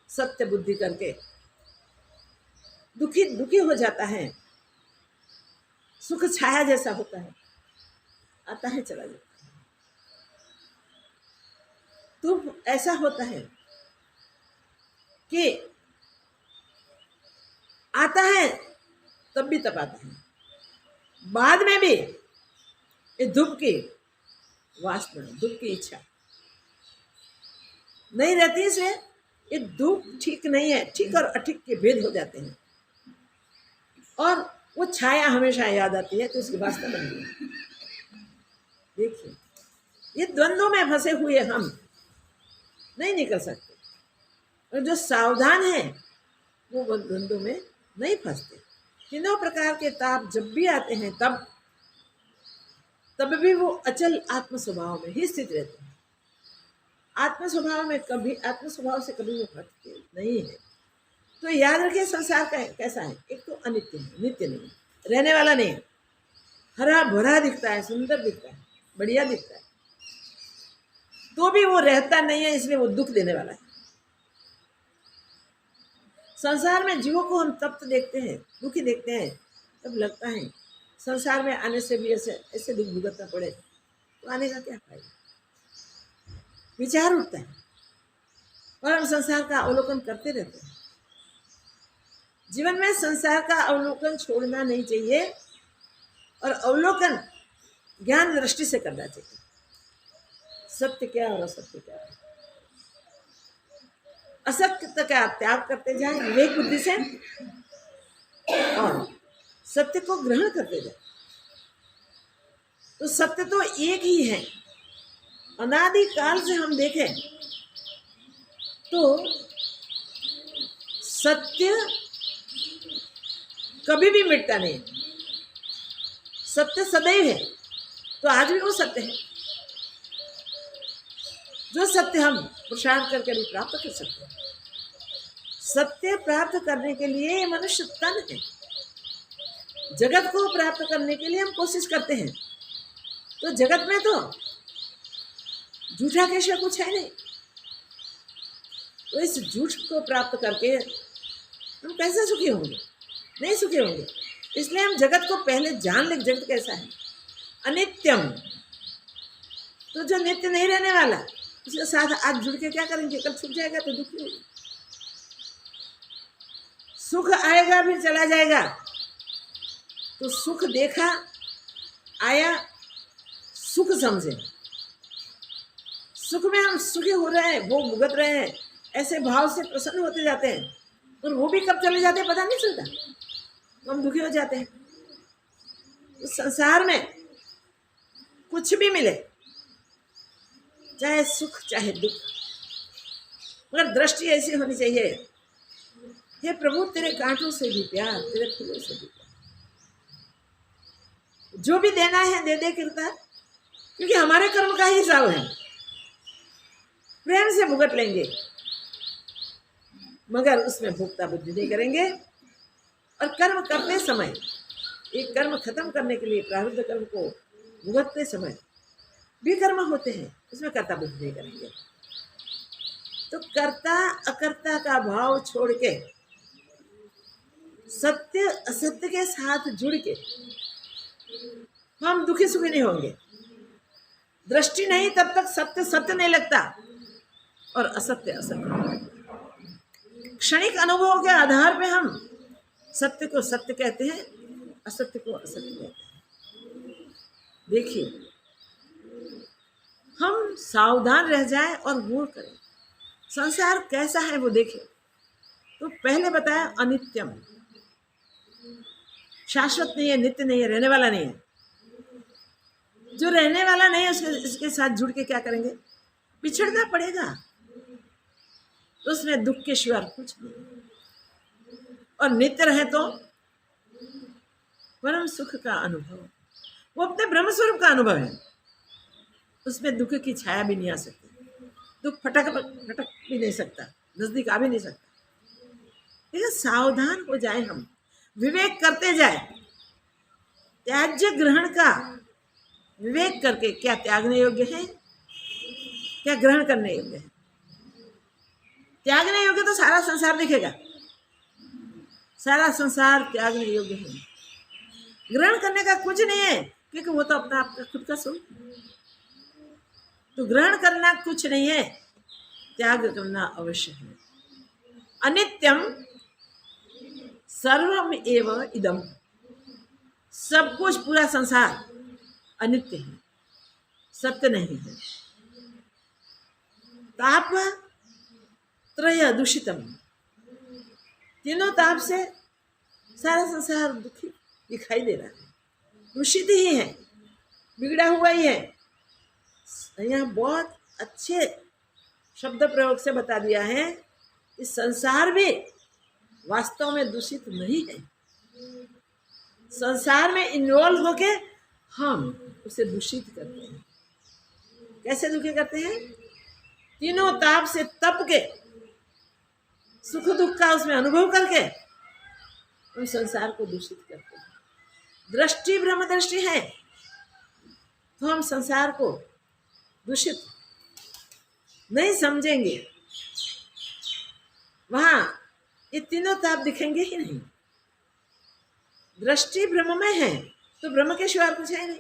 सत्य बुद्धि करके दुखी दुखी हो जाता है, सुख छाया जैसा होता है, आता है चला जाता है। तो ऐसा होता है कि आता है तब भी तपाता है, बाद में भी ये दुख की वासना, दुख की इच्छा नहीं रहती। इसलिए ये दुख ठीक नहीं है, ठीक और अठीक के भेद हो जाते हैं और वो छाया हमेशा याद आती है, तो उसकी वासना बन गई। देखिए, ये द्वंद्वों में फंसे हुए हम नहीं निकल सकते, और जो सावधान है वो द्वंद्वों में नहीं फंसते। तीनों प्रकार के ताप जब भी आते हैं तब भी वो अचल आत्म स्वभाव में ही स्थित रहते हैं। आत्म स्वभाव से कभी वो हटते नहीं है। तो याद रखिए, संसार का कैसा है, एक तो अनित्य है, नित्य नहीं, रहने वाला नहीं, हरा भरा दिखता है, सुंदर दिखता है, बढ़िया दिखता है, तो भी वो रहता नहीं है, इसलिए वो दुख देने वाला है। संसार में जीवों को हम तब तो देखते हैं, दुखी देखते हैं, तब लगता है संसार में आने से भी ऐसे दुख भुगतना पड़े तो आने का क्या फायदा। विचार उठता है और हम संसार का अवलोकन करते रहते हैं। जीवन में संसार का अवलोकन छोड़ना नहीं चाहिए और अवलोकन ज्ञान दृष्टि से करना चाहिए। सत्य क्या और असत्य क्या है, असत्य का त्याग करते जाए विवेक बुद्धि से और सत्य को ग्रहण करते जाए। तो सत्य तो एक ही है। अनादि काल से हम देखें तो सत्य कभी भी मिटता नहीं, सत्य सदैव है। तो आज भी वो सत्य है, जो सत्य हम पुरुषार्थ करके भी प्राप्त कर सकते हैं। सत्य प्राप्त करने के लिए मनुष्य तन है, जगत को प्राप्त करने के लिए हम कोशिश करते हैं। तो जगत में तो झूठा के सिवा कुछ है नहीं, तो इस झूठ को प्राप्त करके हम कैसे सुखी होंगे, नहीं सुखी होंगे। इसलिए हम जगत को पहले जान लें, जगत कैसा है, अनित्यम। तो जो नित्य नहीं रहने वाला, उसके साथ आज जुड़ के क्या करेंगे, कल छूट जाएगा तो दुखी होगा। सुख आएगा फिर चला जाएगा, तो सुख देखा आया, सुख समझे। सुख में हम सुखी हो रहे हैं, वो भुगत रहे हैं, ऐसे भाव से प्रसन्न होते जाते हैं, और वो भी कब चले जाते हैं पता नहीं चलता, तो हम दुखी हो जाते हैं। तो संसार में कुछ भी मिले, चाहे सुख चाहे दुख, मगर दृष्टि ऐसी होनी चाहिए, हे प्रभु तेरे कांटों से भी प्यार, तेरे फूलों से भी प्यार, जो भी देना है दे दे कृपा, क्योंकि हमारे कर्म का ही हिसाब है। प्रेम से भुगत लेंगे, मगर उसमें भुगता बुद्धि नहीं करेंगे। और कर्म करते समय, एक कर्म खत्म करने के लिए प्रारब्ध कर्म को भुगतते समय भी कर्म होते हैं, उसमें कर्ता बुद्धि नहीं करेंगे। तो कर्ता अकर्ता का भाव छोड़ के सत्य असत्य के साथ जुड़ के हम दुखी सुखी नहीं होंगे। दृष्टि नहीं तब तक सत्य सत्य नहीं लगता और असत्य असत्य। क्षणिक अनुभवों के आधार पे हम सत्य को सत्य कहते हैं, असत्य को असत्य कहते हैं। देखिए, हम सावधान रह जाएं और गौर करें, संसार कैसा है वो देखें। तो पहले बताया अनित्यम, शाश्वत नहीं है, नित्य नहीं है, रहने वाला नहीं है। जो रहने वाला नहीं है इसके साथ जुड़ के क्या करेंगे, पिछड़ना पड़ेगा। तो उसमें दुख के शिवार कुछ नहीं। और नित्य रहे तो परम सुख का अनुभव, वो अपने ब्रह्म स्वरूप का अनुभव है, उसमें दुख की छाया भी नहीं आ सकती। दुख फटक भी नहीं सकता, नजदीक आ भी नहीं सकता। ठीक है, सावधान हो जाए, हम विवेक करते जाए। त्याज्य ग्रहण का विवेक करके क्या त्यागने योग्य है, क्या ग्रहण करने योग्य है, त्यागने योग्य तो सारा संसार दिखेगा, सारा संसार त्यागने योग्य है। ग्रहण करने का कुछ नहीं है, क्योंकि वो तो अपना आपका खुद का सुख। तो ग्रहण करना कुछ नहीं है, त्याग करना अवश्य है। अनित्यम सर्वम एव इदम, सब कुछ पूरा संसार अनित्य है, सत्य नहीं है। ताप त्रय दूषितम, तीनों ताप से सारा संसार दुखी दिखाई दे रहा है, दूषित ही है, बिगड़ा हुआ ही है। यहाँ बहुत अच्छे शब्द प्रयोग से बता दिया है, इस संसार भी वास्तव में दूषित नहीं है। संसार में इन्वॉल्व होके हम उसे दूषित करते हैं। कैसे दुखी करते हैं? तीनों ताप से तप के, सुख दुख का उसमें अनुभव करके हम संसार को दूषित करते हैं। दृष्टि ब्रह्म दृष्टि है तो हम संसार को दूषित नहीं समझेंगे, वहां ये तीनों ताप दिखेंगे ही नहीं। दृष्टि ब्रह्म में है तो ब्रह्म के शिवाय कुछ है नहीं।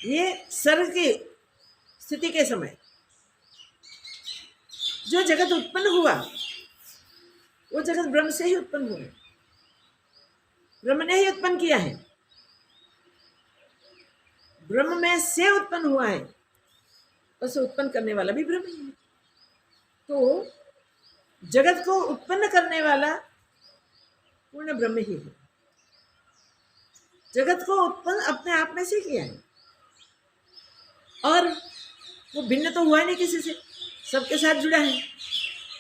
ये सर्ग की स्थिति के समय जो जगत उत्पन्न हुआ वो जगत ब्रह्म से ही उत्पन्न हुआ, ब्रह्म ने ही उत्पन्न किया है, ब्रह्म में से उत्पन्न हुआ है, उसे उत्पन्न करने वाला भी ब्रह्म ही है। तो जगत को उत्पन्न करने वाला पूर्ण ब्रह्म ही है। जगत को उत्पन्न अपने आप में से किया है, और वो भिन्न तो हुआ ही नहीं किसी से, सबके साथ जुड़ा है,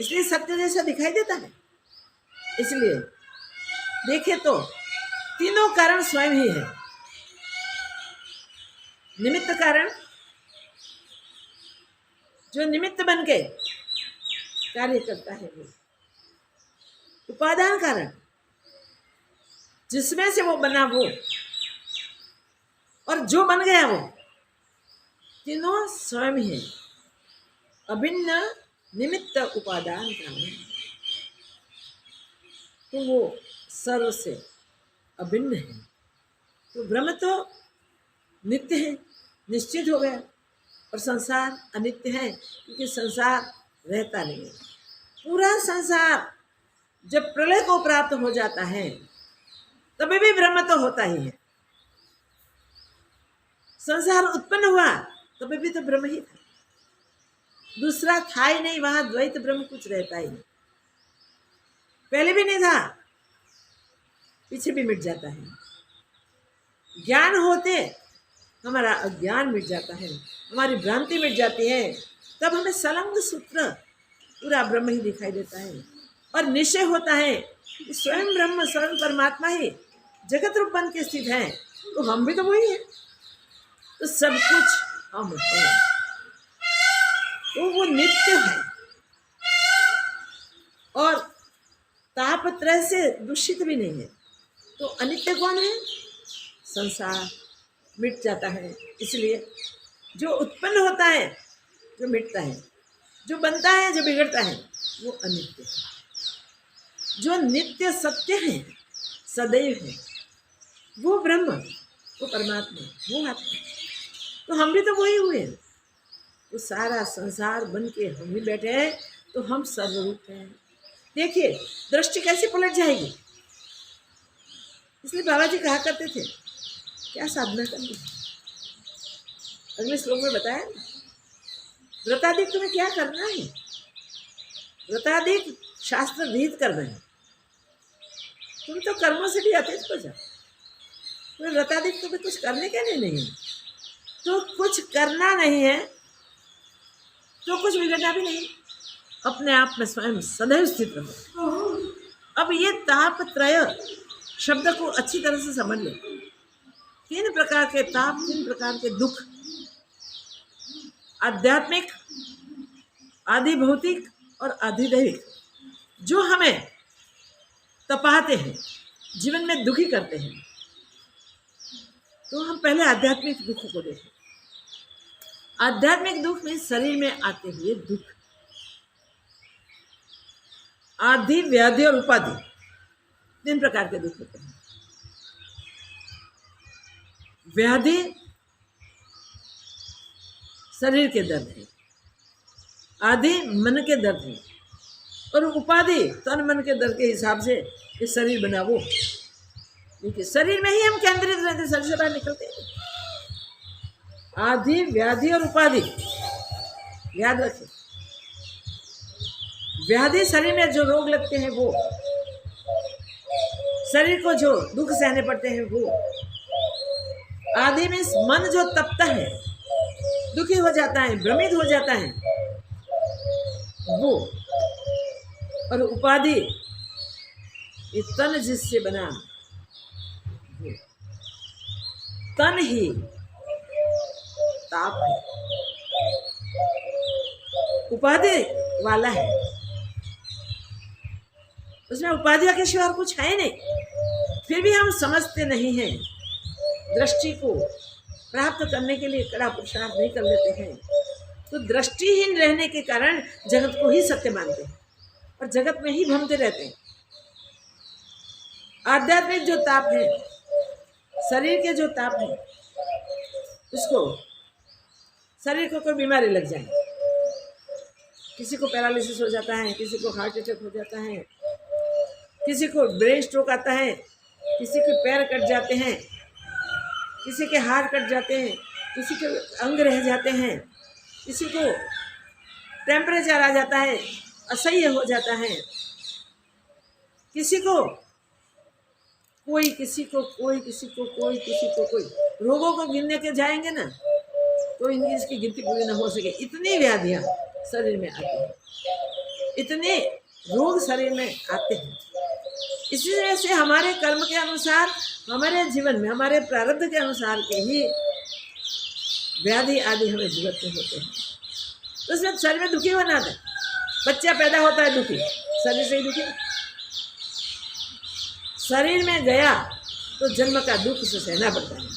इसलिए सत्य जैसा दिखाई देता है। इसलिए देखे तो तीनों कारण स्वयं ही है। निमित्त कारण जो निमित्त बन के कार्य करता है वो, उपादान कारण जिसमें से वो बना वो, और जो बन गया वो, तीनों स्वयं है। अभिन्न निमित्त उपादान कारण, तो वो सर्व से अभिन्न है। तो ब्रह्म तो नित्य है, निश्चित हो गया, और संसार अनित्य है, क्योंकि संसार रहता नहीं है। पूरा संसार जब प्रलय को प्राप्त हो जाता है तभी भी ब्रह्म तो होता ही है। संसार उत्पन्न हुआ तभी भी तो ब्रह्म ही था, दूसरा था ही नहीं, वहां द्वैत ब्रह्म कुछ रहता ही नहीं। पहले भी नहीं था, पीछे भी मिट जाता है। ज्ञान होते हमारा अज्ञान मिट जाता है, हमारी भ्रांति मिट जाती है, तब हमें सलंग सूत्र पूरा ब्रह्म ही दिखाई देता है, और निश्चय होता है कि स्वयं ब्रह्म, स्वयं परमात्मा ही जगत रूप बन के स्थित है, तो हम भी तो वही है, तो सब कुछ हम हैं, तो वो नित्य है। और तापत्रय से दूषित भी नहीं है। तो अनित्य कौन है? संसार मिट जाता है। इसलिए जो उत्पन्न होता है, जो मिटता है, जो बनता है, जो बिगड़ता है, वो अनित्य है। जो नित्य सत्य है, सदैव है, वो ब्रह्म, वो परमात्मा, वो आत्मा। तो हम भी तो वही हुए। तो सारा संसार बन के हम ही बैठे हैं, तो हम सर्वरूप हैं। देखिए दृष्टि कैसे पलट जाएगी। इसलिए बाबा जी कहा करते थे, क्या साधना करनी, अगले श्लोक में बताया ना, व्रताधिक तुम्हें क्या करना है। व्रताधिक शास्त्र विहित कर रहे हैं, तुम तो कर्मों से भी अतीत हो जाओ। तो व्रताधिक तुम्हें कुछ करने के लिए नहीं है, तो कुछ करना नहीं है तो कुछ बिगड़ना भी नहीं, अपने आप में स्वयं सदैव स्थित रहो। अब ये तापत्रय शब्द को अच्छी तरह से समझ ले। 3 प्रकार के ताप, 3 प्रकार के दुख, आध्यात्मिक, आधि भौतिक और आधिदैविक, जो हमें तपाते हैं, जीवन में दुखी करते हैं। तो हम पहले आध्यात्मिक दुख को देखें। आध्यात्मिक दुख में शरीर में आते हुए दुख, आदि, व्याधि और उपाधि, 3 प्रकार के दुख होते हैं। व्याधि शरीर के दर्द है, आदि मन के दर्द है, और उपाधि तन मन के दर्द के हिसाब से ये शरीर बना वो। देखिए शरीर में ही हम केंद्रित रहते, शरीर से बाहर निकलते हैं। आदि, व्याधि और उपाधि, याद रखें। व्याधि शरीर में जो रोग लगते हैं वो, शरीर को जो दुख सहने पड़ते हैं वो। आदि में मन जो तपता है, दुखी हो जाता है, भ्रमित हो जाता है वो। और उपाधि ये तन जिससे बना वो। तन ही ताप है, उपाधि वाला है, उसमें उपाधियों के सिवा और कुछ है नहीं। फिर भी हम समझते नहीं हैं, दृष्टि को प्राप्त करने के लिए कड़ा पुरुषार्थ नहीं कर लेते हैं, तो दृष्टिहीन रहने के कारण जगत को ही सत्य मानते हैं और जगत में ही भ्रमते रहते हैं। आध्यात्मिक जो ताप है, शरीर के जो ताप है, उसको शरीर को कोई बीमारी लग जाए, किसी को पैरालिसिस हो जाता है, किसी को हार्ट अटैक हो जाता है, किसी को ब्रेन स्ट्रोक आता है, किसी के पैर कट जाते हैं, किसी के हाथ कट जाते हैं, किसी के अंग रह जाते हैं, किसी को टेम्परेचर आ जाता है, असह्य हो जाता है, किसी को कोई रोगों को गिनने के जाएंगे ना तो इनकी इसकी गिनती पूरी ना हो सके। इतनी व्याधियां शरीर में आती हैं, इतने रोग शरीर में आते हैं। इसी वजह से हमारे कर्म के अनुसार, हमारे जीवन में हमारे प्रारब्ध के अनुसार के ही व्याधि आदि हमें भुगतने होते हैं। तो उसमें शरीर में दुखी होना था। बच्चा पैदा होता है दुखी, शरीर से ही दुखी। शरीर में गया तो जन्म का दुख उसे सहना पड़ता है।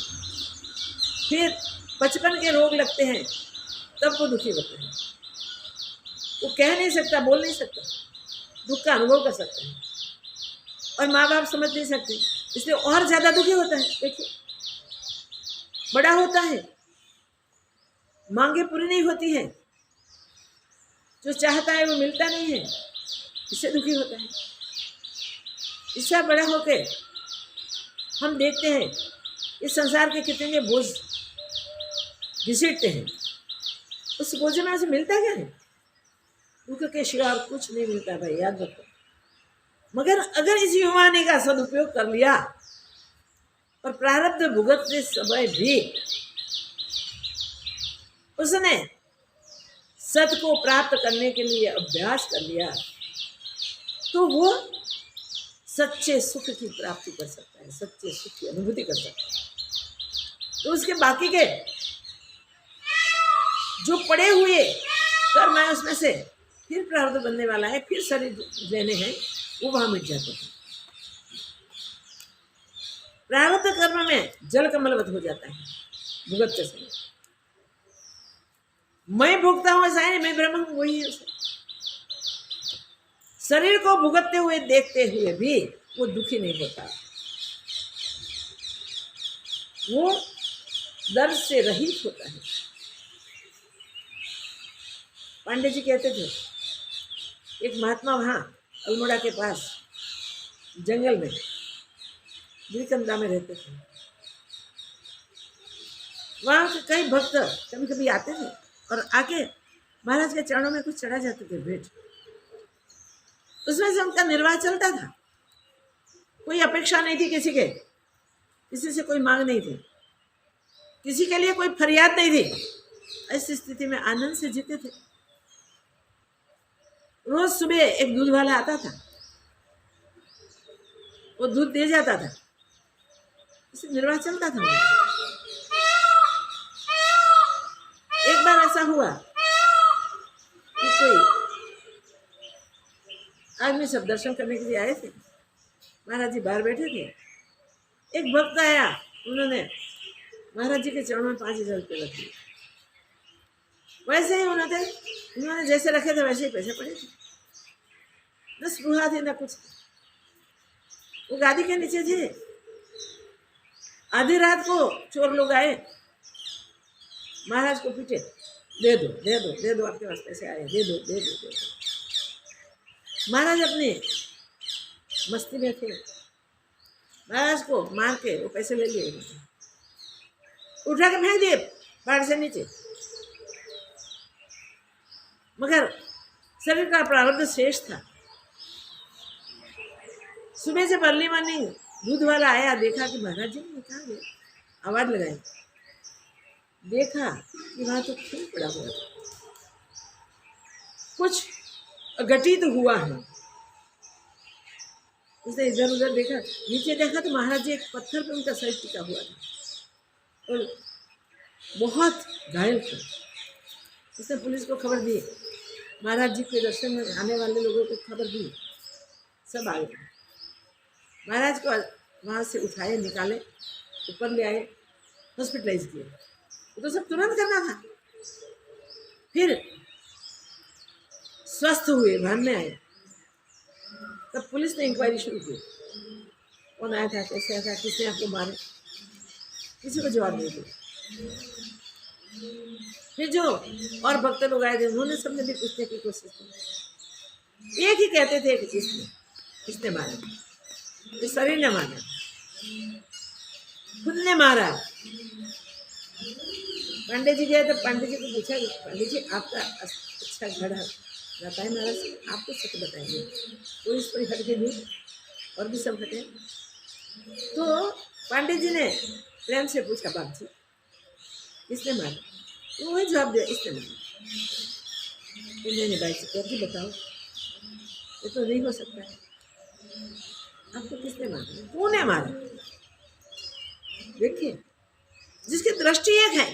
फिर बचपन के रोग लगते हैं, तब वो दुखी होते हैं। वो कह नहीं सकता, बोल नहीं सकता, दुख का अनुभव कर सकता है, और माँ बाप समझ नहीं सकते, इसलिए और ज़्यादा दुखी होता है। देखिए बड़ा होता है, मांगे पूरी नहीं होती है, जो चाहता है वो मिलता नहीं है, इससे दुखी होता है। इससे बड़ा होके हम देखते हैं इस संसार के कितने बोझ घसीटते हैं, उस बोझ में उसे मिलता क्या है? दुख के सिवा और कुछ नहीं मिलता भाई, याद रखो। मगर अगर इस युवानी का सदुपयोग कर लिया और प्रारब्ध भुगतते समय भी उसने सत को प्राप्त करने के लिए अभ्यास कर लिया, तो वो सच्चे सुख की प्राप्ति कर सकता है, सच्चे सुख की अनुभूति कर सकता है। तो उसके बाकी के जो पड़े हुए कर्म है उसमें से फिर प्रारब्ध बनने वाला है, फिर शरीर लेने हैं, वो वहां मिट जाते हैं। प्रारब्ध कर्म में जल कमलवत हो जाता है भुगतते समय। मैं भुगता हूं ऐसा है, मैं ब्रह्म हूं, वही है। शरीर को भुगतते हुए देखते हुए भी वो दुखी नहीं होता, वो दर्द से रहित होता है। पांडे जी कहते थे, एक महात्मा वहाँ अल्मोड़ा के पास जंगल में गिरिकंदा में रहते थे। वहाँ के कई भक्त कभी कभी आते थे और आके महाराज के चरणों में कुछ चढ़ा जाते थे भेंट। उसमें से उनका निर्वाह चलता था, कोई अपेक्षा नहीं थी किसी के, किसी से कोई मांग नहीं थी, किसी के लिए कोई फरियाद नहीं थी। ऐसी स्थिति में आनंद से जीते थे। रोज सुबह एक दूध वाला आता था, वो दूध दे जाता था, इससे निर्वाह चलता था। एक बार ऐसा हुआ कि कोई आदमी सब दर्शन करने के लिए आए थे, महाराज जी बाहर बैठे थे। एक भक्त आया, उन्होंने महाराज जी के चरणों में 5,000 रुपये रख दिए। वैसे ही उन्होंने जैसे रखे थे वैसे ही पैसे पड़े थे। न स्पृहा थी न कुछ। वो गादी के नीचे थे। आधी रात को चोर लोग आए, महाराज को पीटे, दे दो दे दो दे दो, आपके पास पैसे आए, दे दो दे दो दे दो। महाराज अपनी मस्ती में थे, महाराज को मार के वो पैसे ले लिए, उठा के फेंक दिए पहाड़ से नीचे। मगर शरीर का प्रारब्ध शेष था। सुबह से अर्ली मॉर्निंग दूध वाला आया, देखा कि महाराज जी ने कहा गए, आवाज लगाई, देखा कि वहां तो खून पड़ा हुआ था, कुछ घटित हुआ है। उसने इधर उधर देखा, नीचे देखा तो महाराज जी एक पत्थर पे उनका शरीर टिका हुआ था और बहुत घायल थे। उसने पुलिस को खबर दी, महाराज जी के दर्शन में आने वाले लोगों को खबर दी, सब आ गए। महाराज को वहाँ से उठाए, निकाले, ऊपर ले आए, हॉस्पिटलाइज किए। वो तो सब तुरंत करना था। फिर स्वस्थ हुए, भान में आए, तब पुलिस ने इंक्वायरी शुरू की। कौन आया था, कैसे आया था, किसने आपको मारा, किसी को जवाब नहीं दिया। फिर जो और भक्त लोग आए थे, उन्होंने सबने भी पूछने की कोशिश की। एक ही कहते थे कि किसने मारा, इस शरीर ने मारा, खुद ने मारा। पंडित जी गए तो पंडित जी को पूछा, पंडित जी आपका अच्छा घड़ा रहता है महाराज, आपको सच बताएंगे, कोई इस पर हट के भी और भी सब हटे। तो पंडित जी ने प्रेम से पूछा, बाप जी किसने मारा? तो वही जवाब दिया, इसने मारा। मैंने भाई से कह, बताओ, ये तो नहीं हो सकता है, आपको किसने मारा, कौन है मारा? देखिए, जिसकी दृष्टि एक है,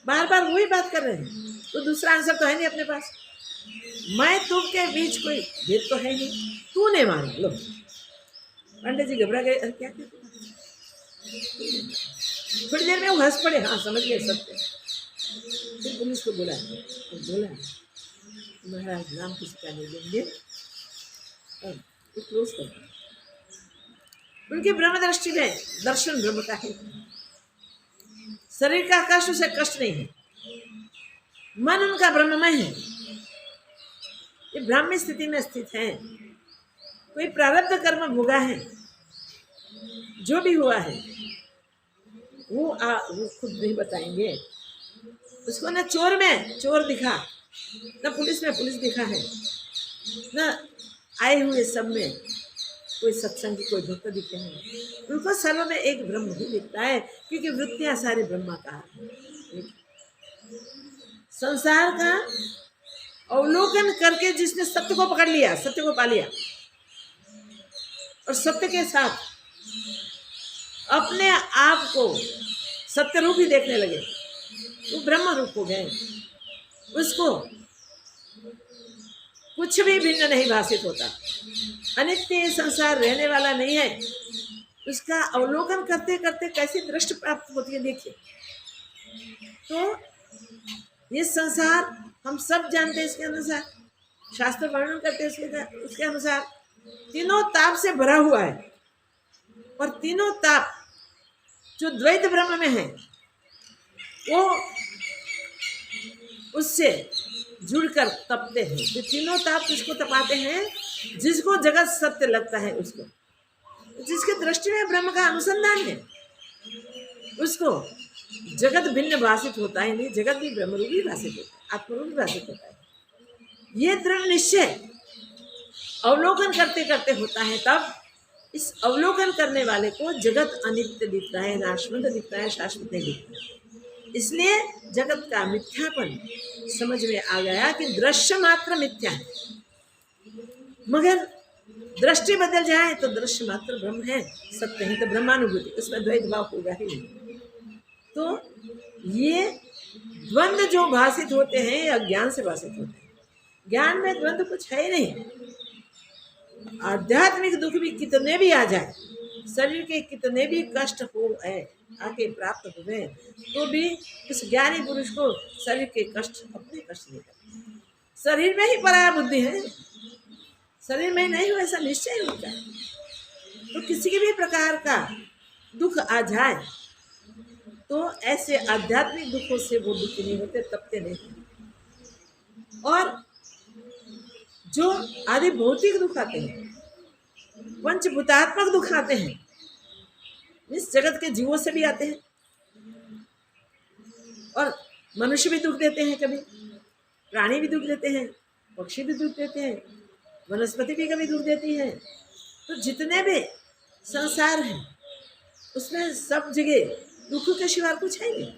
बार बार वही बात कर रहे हैं, तो दूसरा आंसर तो है नहीं अपने पास। मैं तुम के बीच कोई भेद तो है नहीं, तूने मारा। लो, पंडित जी घबरा गए, क्या कहते? थोड़ी देर में वो हंस पड़े, हाँ समझ गए सत्य। फिर पुलिस को बोला, महाराज नाम किसी का नहीं लेंगे और क्लोज कर। उनकी ब्रह्म दृष्टि में दर्शन ब्रह्म का है। शरीर का कष्ट उसे कष्ट नहीं है, मन उनका ब्रह्ममय है। ये ब्राह्मी स्थिति में स्थित है। कोई प्रारब्ध कर्म भोगा है, जो भी हुआ है वो खुद नहीं बताएंगे। उसको न चोर में चोर दिखा, न पुलिस में पुलिस दिखा है, न आए हुए सब में कोई सत्संगी, कोई भक्त दिखे हैं। उनको सर्व में एक ब्रह्म ही दिखता है, क्योंकि वृत्तियां सारे ब्रह्माकार हैं। संसार का अवलोकन करके जिसने सत्य को पकड़ लिया, सत्य को पा लिया और सत्य के साथ अपने आप को सत्य रूप ही देखने लगे, वो ब्रह्म रूप हो गए। उसको कुछ भी भिन्न नहीं भाषित होता। अनित्य संसार रहने वाला नहीं है। उसका अवलोकन करते करते कैसी दृष्टि प्राप्त होती है, देखिए। तो ये संसार हम सब जानते हैं, इसके अनुसार शास्त्र वर्णन करते हैं, उसके अनुसार तीनों ताप से भरा हुआ है। और तीनों ताप जो द्वैत ब्रह्म में है, वो उससे जुड़कर तपते हैं। तो तीनों ताप किसको तपाते हैं? जिसको जगत सत्य लगता है उसको, जिसके दृष्टि में ब्रह्म का अनुसंधान है, उसको जगत भिन्न भाषित होता है नहीं, जगत भी ब्रह्मरूपी भाषित होता है, आत्मरूपी भाषित होता है। ये दृढ़ निश्चय अवलोकन करते करते होता है। तब इस अवलोकन करने वाले को जगत अनित्य दिखता है, नाशवंत दिखता है, शाश्वत नहीं दिखता। इसलिए जगत का मिथ्यापन समझ में आ गया कि दृश्य मात्र मिथ्या है, मगर दृष्टि बदल जाए तो दृश्य मात्र ब्रह्म है, सत्य है। तो ब्रह्मानुभूति, उसमें द्वैत भाव होगा ही नहीं। तो ये द्वंद्व जो भाषित होते हैं, ये अज्ञान से भाषित होते हैं। ज्ञान में द्वंद्व कुछ है ही नहीं। आध्यात्मिक दुख भी कितने भी आ जाए, शरीर के कितने भी कष्ट हो आके प्राप्त हुए, तो भी उस ज्ञानी पुरुष को शरीर के कष्ट अपने कष्ट नहीं लगते। शरीर में ही पराया बुद्धि है। शरीर में नहीं हो ऐसा निश्चय होता है। तो किसी के भी प्रकार का दुख आ जाए तो ऐसे आध्यात्मिक दुखों से वो दुखी नहीं होते, तपते नहीं। और जो आदि भौतिक दुख आते हैं, पंचभूतात्मक दुख आते हैं, इस जगत के जीवों से भी आते हैं, और मनुष्य भी दुख देते हैं, कभी प्राणी भी दुख देते हैं, पक्षी भी दुख देते हैं, वनस्पति भी कभी दुख देती है। तो जितने भी संसार है उसमें सब जगह दुख के सिवा कुछ है नहीं।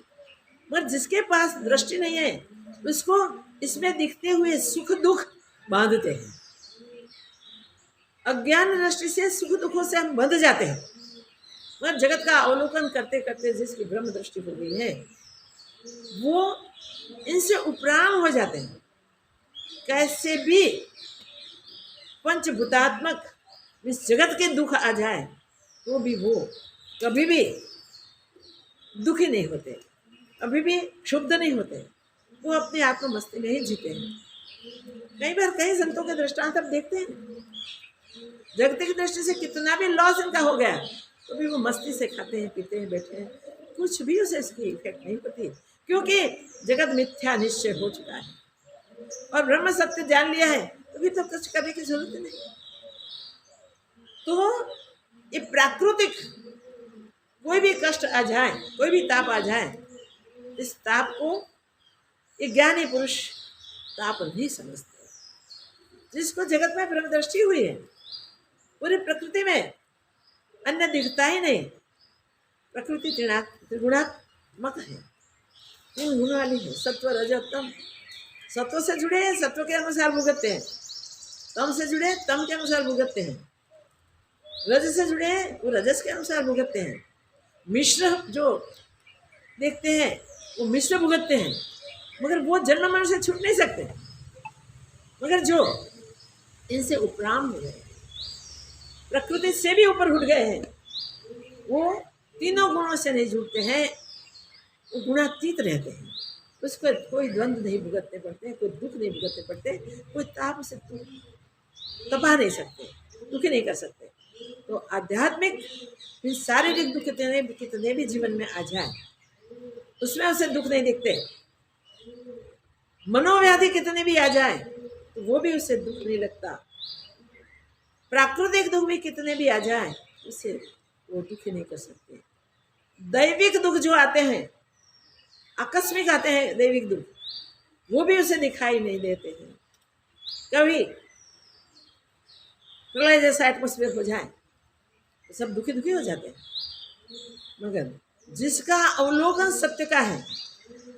मगर जिसके पास दृष्टि नहीं है उसको इसमें दिखते हुए सुख दुख बांधते हैं। अज्ञान दृष्टि से सुख दुखों से हम बंध जाते हैं। मगर जगत का अवलोकन करते करते जिसकी ब्रह्म दृष्टि हो गई है वो इनसे उपराम हो जाते हैं। कैसे भी पंचभूतात्मक इस जगत के दुख आ जाए तो भी वो कभी भी दुखी नहीं होते, कभी भी क्षुब्ध नहीं होते, वो अपनी आत्म मस्ती में ही जीते हैं। कई बार कई संतों के दृष्टांत आप देखते हैं, जगत की दृष्टि से कितना भी लॉस इनका हो गया तो भी वो मस्ती से खाते हैं, पीते हैं, बैठे हैं, कुछ भी उसे इसकी इफेक्ट नहीं होती, क्योंकि जगत मिथ्या निश्चय हो चुका है और ब्रह्म सत्य जान लिया है, तो भी तो कुछ करने की जरूरत नहीं। तो ये प्राकृतिक कोई भी कष्ट आ जाए, कोई भी ताप आ जाए, इस ताप को ये ज्ञानी पुरुष ताप नहीं समझते। जिसको जगत में ब्रह्म दृष्टि हुई है, पूरी प्रकृति में अन्य दिखता ही नहीं। प्रकृति त्रिगुणात्मक है, तीन गुण वाली है, सत्व रजत तम। सत्व से जुड़े हैं, सत्व के अनुसार भुगतते हैं, तम से जुड़े तम के अनुसार भुगतते हैं, रज से जुड़े हैं वो रजस के अनुसार भुगतते हैं, मिश्र जो देखते हैं वो मिश्र भुगतते हैं। मगर वो जन्म मरण से छूट नहीं सकते। मगर जो इनसे उपराम हो गए, प्रकृति से भी ऊपर उठ गए हैं, वो तीनों गुणों से नहीं जुड़ते हैं, वो गुणातीत रहते हैं। उसको कोई द्वंद्व नहीं भुगतने पड़ते, कोई दुख नहीं भुगतने पड़ते, कोई ताप से तपा नहीं सकते, दुखी नहीं कर सकते। तो आध्यात्मिक शारीरिक दुख कितने भी जीवन में आ जाए उसमें उसे दुख नहीं दिखते। मनोव्याधि कितने भी आ जाए तो वो भी उसे दुख नहीं लगता। प्राकृतिक दुख भी कितने भी आ जाए उसे वो दुखी नहीं कर सकते। दैविक दुख जो आते हैं, आकस्मिक आते हैं दैविक दुख, वो भी उसे दिखाई नहीं देते हैं। कभी प्रलय जैसा एटमोस्फेयर हो जाए तो सब दुखी दुखी हो जाते हैं। मगर जिसका अवलोकन सत्य का है,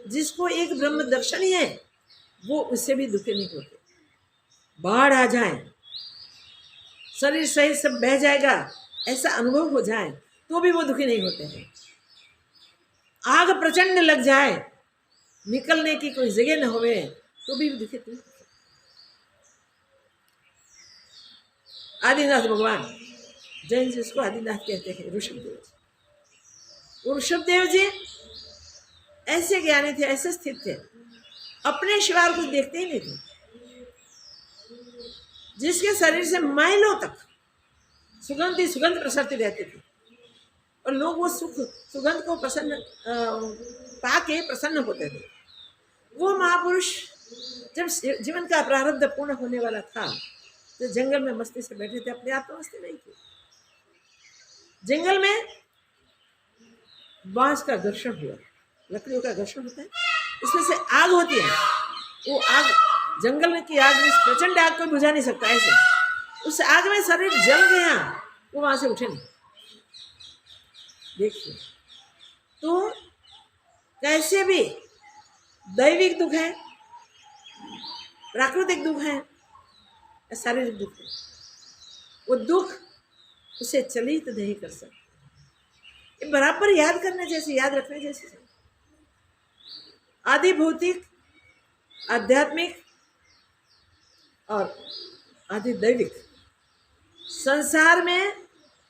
जिसको एक ब्रह्म दर्शन ही है, वो उससे भी दुखी नहीं होते। बाढ़ आ जाए, शरीर सहित सब बह जाएगा ऐसा अनुभव हो जाए तो भी वो दुखी नहीं होते हैं। आग प्रचंड लग जाए, निकलने की कोई जगह न होवे तो भी दुखी नहीं। आदिनाथ भगवान, जैन जिसको आदिनाथ कहते हैं, ऋषभदेव जी। ऋषभदेव जी ऐसे ज्ञानी थे, ऐसे स्थित थे, अपने शिवार कुछ देखते ही नहीं थे। जिसके शरीर से माइलों तक सुगंध प्रसरती रहती थी और लोग वो सुगंध को पाके प्रसन्न होते थे। वो महापुरुष जब जीवन का प्रारब्ध पूर्ण होने वाला था तो जंगल में मस्ती से बैठे थे, अपने आप तो मस्ती नहीं थी। जंगल में बांस का घर्षण हुआ, लकड़ियों का घर्षण होता है, उसमें से आग होती है। वो आग, जंगल में की आग में प्रचंड आग कोई बुझा नहीं सकता। ऐसे उस आग में शरीर जल गया, वो वहां से उठे नहीं। देखिए, तो कैसे भी दैविक दुख है, प्राकृतिक दुख है, शारीरिक दुख है, वो दुख उसे चलित नहीं कर सकते। ये बराबर याद करने जैसे, याद रखने जैसे। आदि भौतिक, आध्यात्मिक और आदि दैविक, संसार में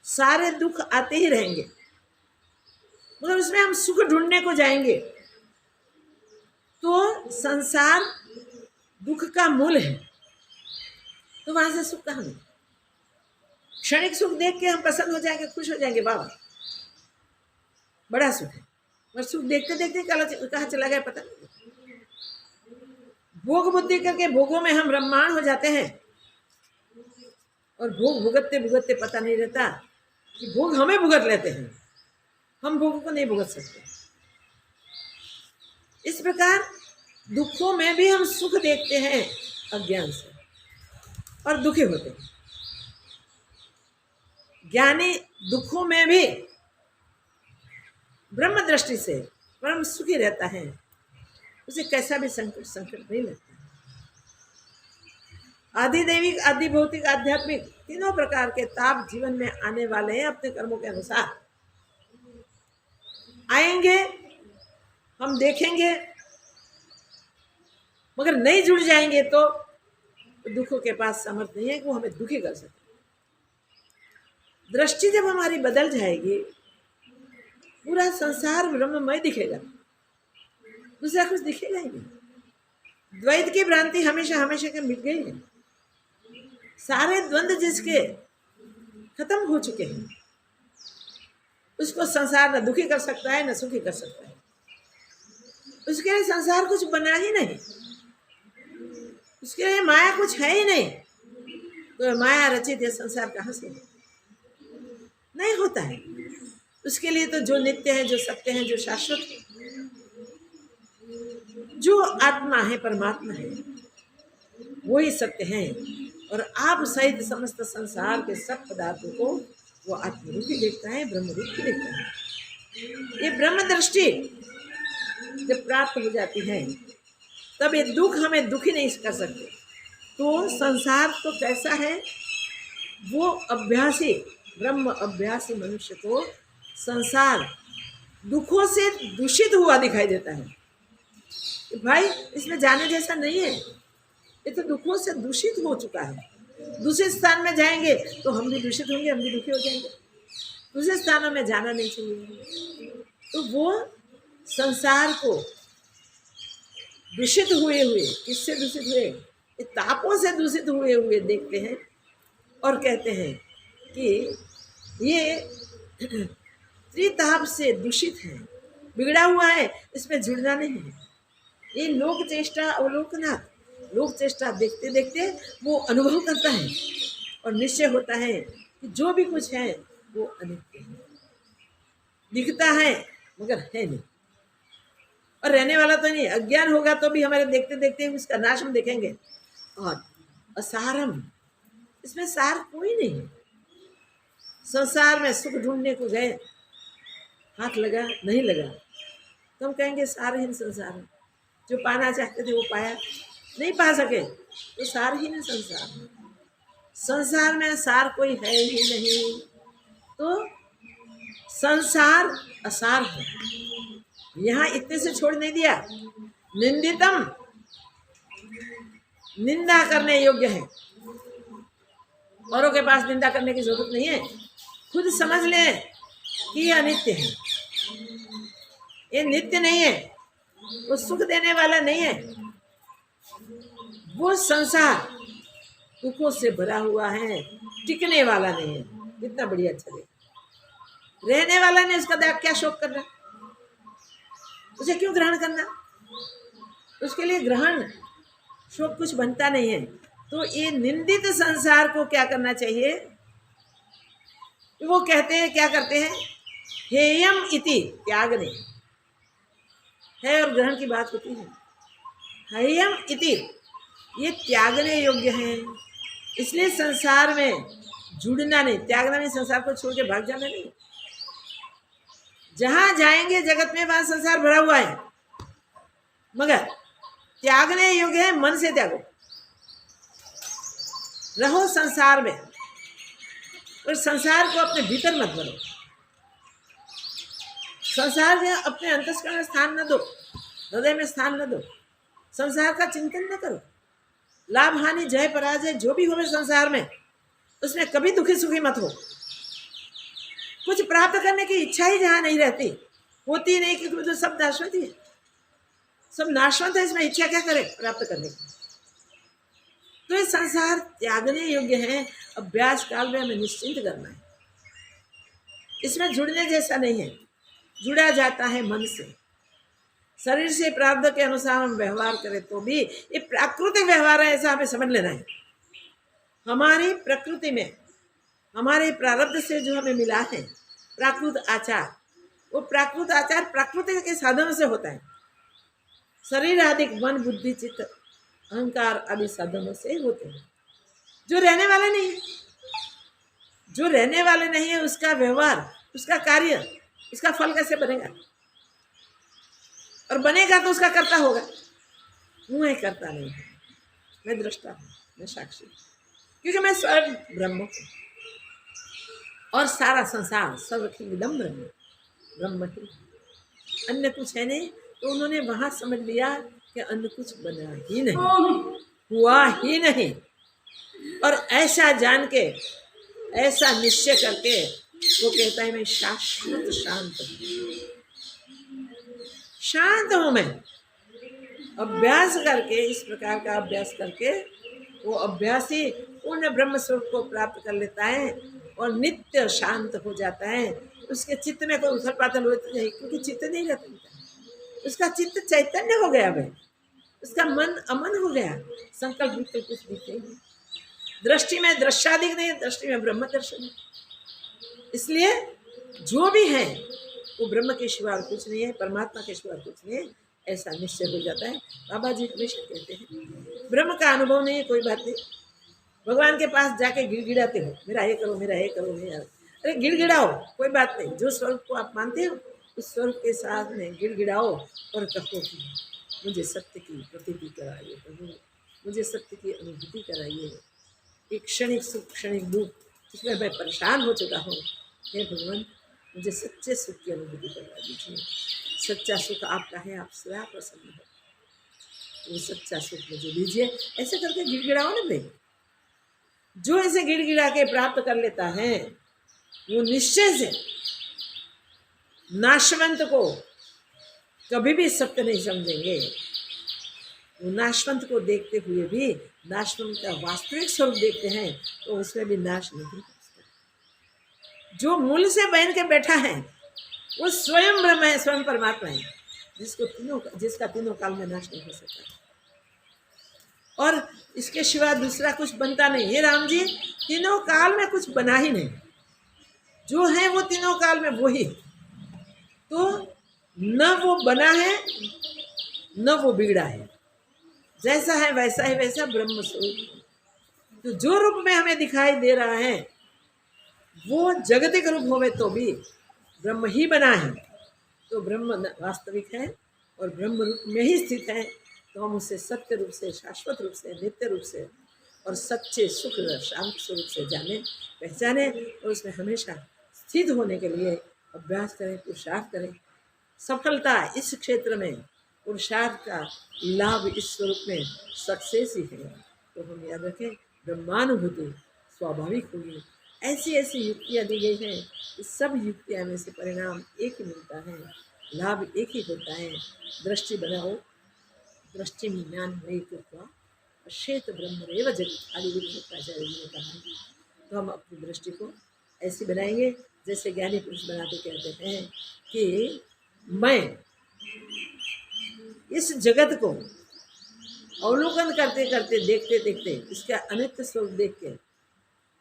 सारे दुख आते ही रहेंगे। मगर उसमें हम सुख ढूंढने को जाएंगे तो संसार दुख का मूल है। तो वहां से सुख कहाँ मिले? क्षणिक सुख देख के हम पसंद हो जाएंगे, खुश हो जाएंगे, वाह बड़ा सुख है, और सुख देखते देखते कहाँ चला गया पता नहीं। भोग बुद्धि करके भोगों में हम रम्माण हो जाते हैं, और भोग भुगतते भुगतते पता नहीं रहता कि भोग हमें भुगत लेते हैं, हम भोगों को नहीं भुगत सकते। इस प्रकार दुखों में भी हम सुख देखते हैं अज्ञान से, और दुखी होते हैं। ज्ञानी दुखों में भी ब्रह्म दृष्टि से परम सुखी रहता है, उसे कैसा भी संकट नहीं लगता। आदि दैविक, आदि भौतिक, आध्यात्मिक तीनों प्रकार के ताप जीवन में आने वाले हैं, अपने कर्मों के अनुसार आएंगे, हम देखेंगे, मगर नहीं जुड़ जाएंगे तो दुखों के पास सामर्थ्य नहीं है कि वो हमें दुखी कर सके। दृष्टि जब हमारी बदल जाएगी, पूरा संसार ब्रह्ममय दिखेगा, दूसरा कुछ दिखेगा ही नहीं। द्वैत की भ्रांति हमेशा हमेशा के मिट गई है, सारे द्वंद्व जिसके खत्म हो चुके हैं, उसको संसार न दुखी कर सकता है न सुखी कर सकता है। उसके लिए संसार कुछ बना ही नहीं, उसके लिए माया कुछ है ही नहीं, तो माया रचित ये संसार कहाँ से नहीं होता है। उसके लिए तो जो नित्य है, जो सत्य है, जो शाश्वत है, जो आत्मा है, परमात्मा है, वही सत्य है। और आप सहित समस्त संसार के सब पदार्थों को वो आत्मरूपी देखता है, ब्रह्म रूपी देखता है। ये ब्रह्म दृष्टि जब प्राप्त हो जाती है, तब ये दुख हमें दुखी नहीं कर सकते। तो संसार तो कैसा है, वो अभ्यासी ब्रह्म अभ्यासी मनुष्य को संसार दुखों से दूषित हुआ दिखाई देता है। भाई इसमें जाने जैसा नहीं है, ये तो दुखों से दूषित हो चुका है। दूसरे स्थान में जाएंगे तो हम भी दूषित होंगे, हम भी दुखी हो जाएंगे। दूसरे स्थानों में जाना नहीं चाहिए। तो वो संसार को दूषित हुए हुए, किससे दूषित हुए, तापों से दूषित हुए हुए देखते हैं और कहते हैं कि ये त्रिताप से दूषित है, बिगड़ा हुआ है, इसमें जुड़ना नहीं है। ये लोक चेष्टा अवलोकनाथ, लोक चेष्टा देखते देखते वो अनुभव करता है और निश्चय होता है कि जो भी कुछ है वो अनित्य है, दिखता है मगर है नहीं, और रहने वाला तो नहीं। अज्ञान होगा तो भी हमारे देखते देखते उसका नाश हम देखेंगे। और असारम, इसमें सार कोई नहीं है। संसार में सुख ढूंढने को गए, हाथ लगा नहीं लगा, तो हम कहेंगे सारहीन संसार है। जो पाना चाहते थे वो पाया, नहीं पा सके तो सारहीन संसार। संसार में सार कोई है ही नहीं, तो संसार असार है। यहाँ इतने से छोड़ नहीं दिया, निंदितम, निंदा करने योग्य है, औरों के पास निंदा करने की जरूरत नहीं है। खुद समझ ले कि ये अनित्य है, ये नित्य नहीं है, वो सुख देने वाला नहीं है। वो संसार दुखों से भरा हुआ है, टिकने वाला नहीं है। कितना बढ़िया चले, रहने वाला नहीं, उसका क्या शोक करना, उसे क्यों ग्रहण करना, उसके लिए ग्रहण शोक कुछ बनता नहीं है। तो ये निंदित संसार को क्या करना चाहिए, वो कहते हैं, क्या करते हैं, हेयम इति, त्यागने, है और ग्रहण की बात होती है। हेयम इति, ये त्यागने योग्य है, इसलिए संसार में जुड़ना नहीं। त्यागना नहीं, संसार को छोड़ के भाग जाना नहीं। जहां जाएंगे जगत में वहां संसार भरा हुआ है, मगर त्यागने योग्य है, मन से त्यागो, रहो संसार में, और संसार को अपने भीतर मत भरो। संसार में अपने अंतस्करण में स्थान न दो, हृदय में स्थान न दो, संसार का चिंतन न करो। लाभ हानि जय पराजय जो भी हो संसार में, उसमें कभी दुखी सुखी मत हो। कुछ प्राप्त करने की इच्छा ही जहाँ नहीं रहती, होती नहीं, क्योंकि तो सब नाशवंत ही है, सब नाशवंत है, इसमें इच्छा क्या करे प्राप्त करने की। तो ये संसार त्यागने योग्य है। अभ्यास काल में हमें निश्चिंत करना है, इसमें जुड़ने जैसा नहीं है। जुड़ा जाता है मन से, शरीर से प्रारब्ध के अनुसार हम व्यवहार करें तो भी ये प्राकृतिक व्यवहार है, ऐसा हमें समझ लेना है। हमारी प्रकृति में, हमारे प्रारब्ध से जो हमें मिला है प्राकृत आचार, वो प्राकृत आचार प्रकृति के साधन से होता है। शरीर आदि मन बुद्धि चित्त अहंकार आदि साधनों से होते हैं। जो रहने वाला नहीं है, जो रहने वाले नहीं है, उसका व्यवहार, उसका कार्य, उसका फल कैसे बनेगा? और बनेगा तो उसका कर्ता होगा। मैं करता नहीं हूँ, मैं दृष्टा हूँ, मैं साक्षी हूँ, क्योंकि मैं स्वयं ब्रह्म हूँ और सारा संसार सर्वखिलम ब्रह्म, ब्रह्म ही, अन्य कुछ है नहीं। तो उन्होंने वहां समझ लिया कि अन्य कुछ बना ही नहीं, हुआ ही नहीं। और ऐसा जान के, ऐसा निश्चय करके वो कहता है मैं शाश्वत शांत हूँ, शांत हूं मैं। अभ्यास करके, इस प्रकार का अभ्यास करके वो अभ्यासी पूर्ण ब्रह्म स्वरूप को प्राप्त कर लेता है और नित्य शांत हो जाता है। उसके चित्त में कोई उथल पाथल होती नहीं, क्योंकि चित्त नहीं रहता, उसका चित्त चैतन्य हो गया भाई, उसका मन अमन हो गया, संकल्प विकल्प कुछ दिखते नहीं, दृष्टि में दृश्यादिक नहीं, दृष्टि में ब्रह्म दर्शन है। इसलिए जो भी है वो ब्रह्म के सिवा और कुछ नहीं है, परमात्मा के सिवा कुछ नहीं है, ऐसा निश्चय हो जाता है। बाबा जी हमेशा कहते हैं ब्रह्म का अनुभव नहीं है, कोई बात नहीं, भगवान के पास जाके गिड़गिड़ाते हो, मेरा ये करो, मेरा ये करो, मेरा, अरे गिड़गिड़ाओ, कोई बात नहीं। जो स्वरूप को आप मानते हो उस स्वरूप के साथ में गिड़गिड़ाओ और कहो कि मुझे सत्य की प्रतीति कराइए प्रभु, मुझे सत्य की अनुभूति कराइए। एक क्षणिक सुख, क्षणिक दुख, इसमें मैं परेशान हो चुका हूँ, हे भगवान मुझे सच्चे सुख की अनुभूति करवा दीजिए। सच्चा सुख आपका है, आप सदा प्रसन्न हो, वो सच्चा सुख मुझे दीजिए। ऐसे करके गिड़गिड़ाओ ना भाई। जो ऐसे गिड़गिड़ा के प्राप्त कर लेता है वो निश्चय से नाशवंत को कभी भी सत्य नहीं समझेंगे। वो नाशवंत को देखते हुए भी नाशवंत का वास्तविक स्वरूप देखते हैं तो उसमें भी नाश नहीं हो सकता। जो मूल से बहन के बैठा है वो स्वयं ब्रह्म है, स्वयं परमात्मा है, जिसका तीनों काल में नाश नहीं हो सकता और इसके सिवा दूसरा कुछ बनता नहीं है। राम जी, तीनों काल में कुछ बना ही नहीं, जो है वो तीनों काल में वही, तो न वो बना है न वो बिगड़ा है, जैसा है वैसा ही वैसा ब्रह्म स्वरूप। तो जो रूप में हमें दिखाई दे रहा है वो जगतिक रूप होवे तो भी ब्रह्म ही बना है, तो ब्रह्म वास्तविक है और ब्रह्म रूप में ही स्थित है। तो हम उसे सत्य रूप से, शाश्वत रूप से, नित्य रूप से और सच्चे सुख शांत स्वरूप से जाने, पहचाने और उसमें हमेशा स्थित होने के लिए अभ्यास करें, पुरुषार्थ करें। सफलता इस क्षेत्र में, पुरुषार्थ का लाभ इस स्वरूप में सक्सेस ही है। तो हम याद रखें ब्रह्मानुभूति स्वाभाविक होगी। ऐसी ऐसी युक्तियाँ दी गई हैं, इस सब युक्तियाँ में से परिणाम एक ही मिलता है, लाभ एक ही होता है। दृष्टि बनाओ, दृष्टि में ज्ञान नहीं कृत्वा अशेत ब्रह्मरेव जगत, आदि गुरु शंकराचार्य जी ने कहा। तो हम अपनी दृष्टि को ऐसी बनाएंगे जैसे ज्ञानी पुरुष बनाते कहते हैं कि मैं इस जगत को अवलोकन करते करते, देखते देखते, इसका अनित्य स्वरूप देख के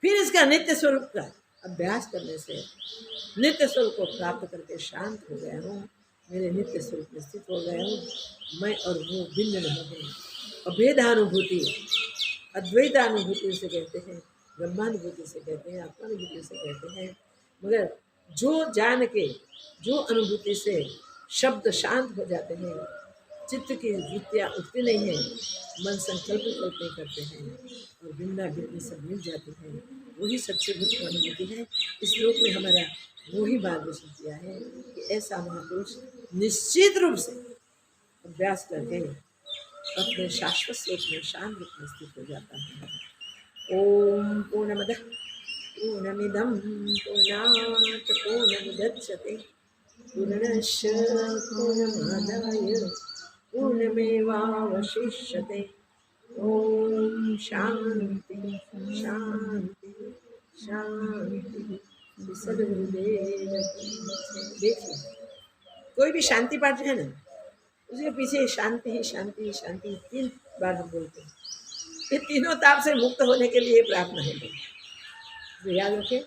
फिर इसका नित्य स्वरूप का अभ्यास करने से नित्य स्वरूप को प्राप्त करके शांत हो गया हूँ, मेरे नित्य स्वरूप में स्थित हो गया हूँ। मैं और वो भिन्न नहीं हूँ। अभेदानुभूति, अद्वैतानुभूति से कहते हैं, ब्रह्मानुभूति से कहते हैं, आत्मानुभूति से कहते हैं। मगर जो जान के, जो अनुभूति से शब्द शांत हो जाते हैं, चित्त की वृत्तियाँ उठती नहीं है, मन संकल्प नहीं करते हैं और भिन्ना भिन्न सब मिल जाते हैं, वही सच्चे बुद्ध की अनुभूति है। इस लोक में हमारा वही मार्गदर्शन किया है कि ऐसा महापुरुष निश्चित रूप से अभ्यास करके अपने शाश्वत स्वरूप में शांत रूप में स्थित हो जाता है। ओम पूर्णमदः पूर्णमिदं पूर्णात् पूर्णमुदच्यते पूर्णस्य पूर्णमादाय पूर्णमेवावशिष्यते। ओम शांति शांति शांति। सदगुरुदेव की जय। देखिए, कोई भी शांति पाठ है ना, उसके पीछे शांति ही शांति शांति 3 बार हम बोलते हैं। ये तीनों ताप से मुक्त होने के लिए प्रार्थना है। तो याद रखें,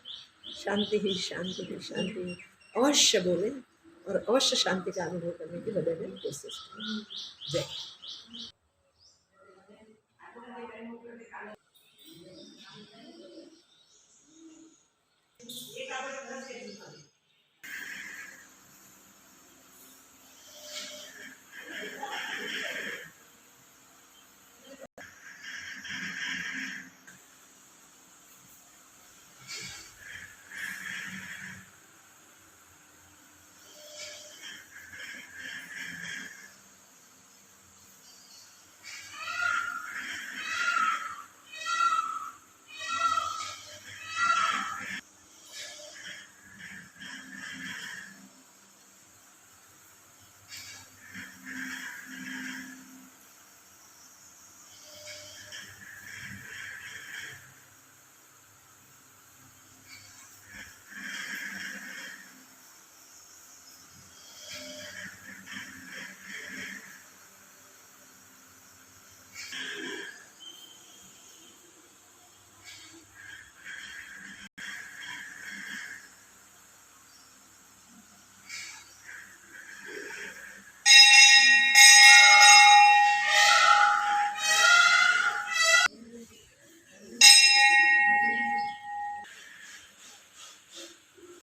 शांति ही शांति ही शांति अवश्य बोले और अवश्य शांति का अनुभव करने की हृदय में कोशिश करें। जय।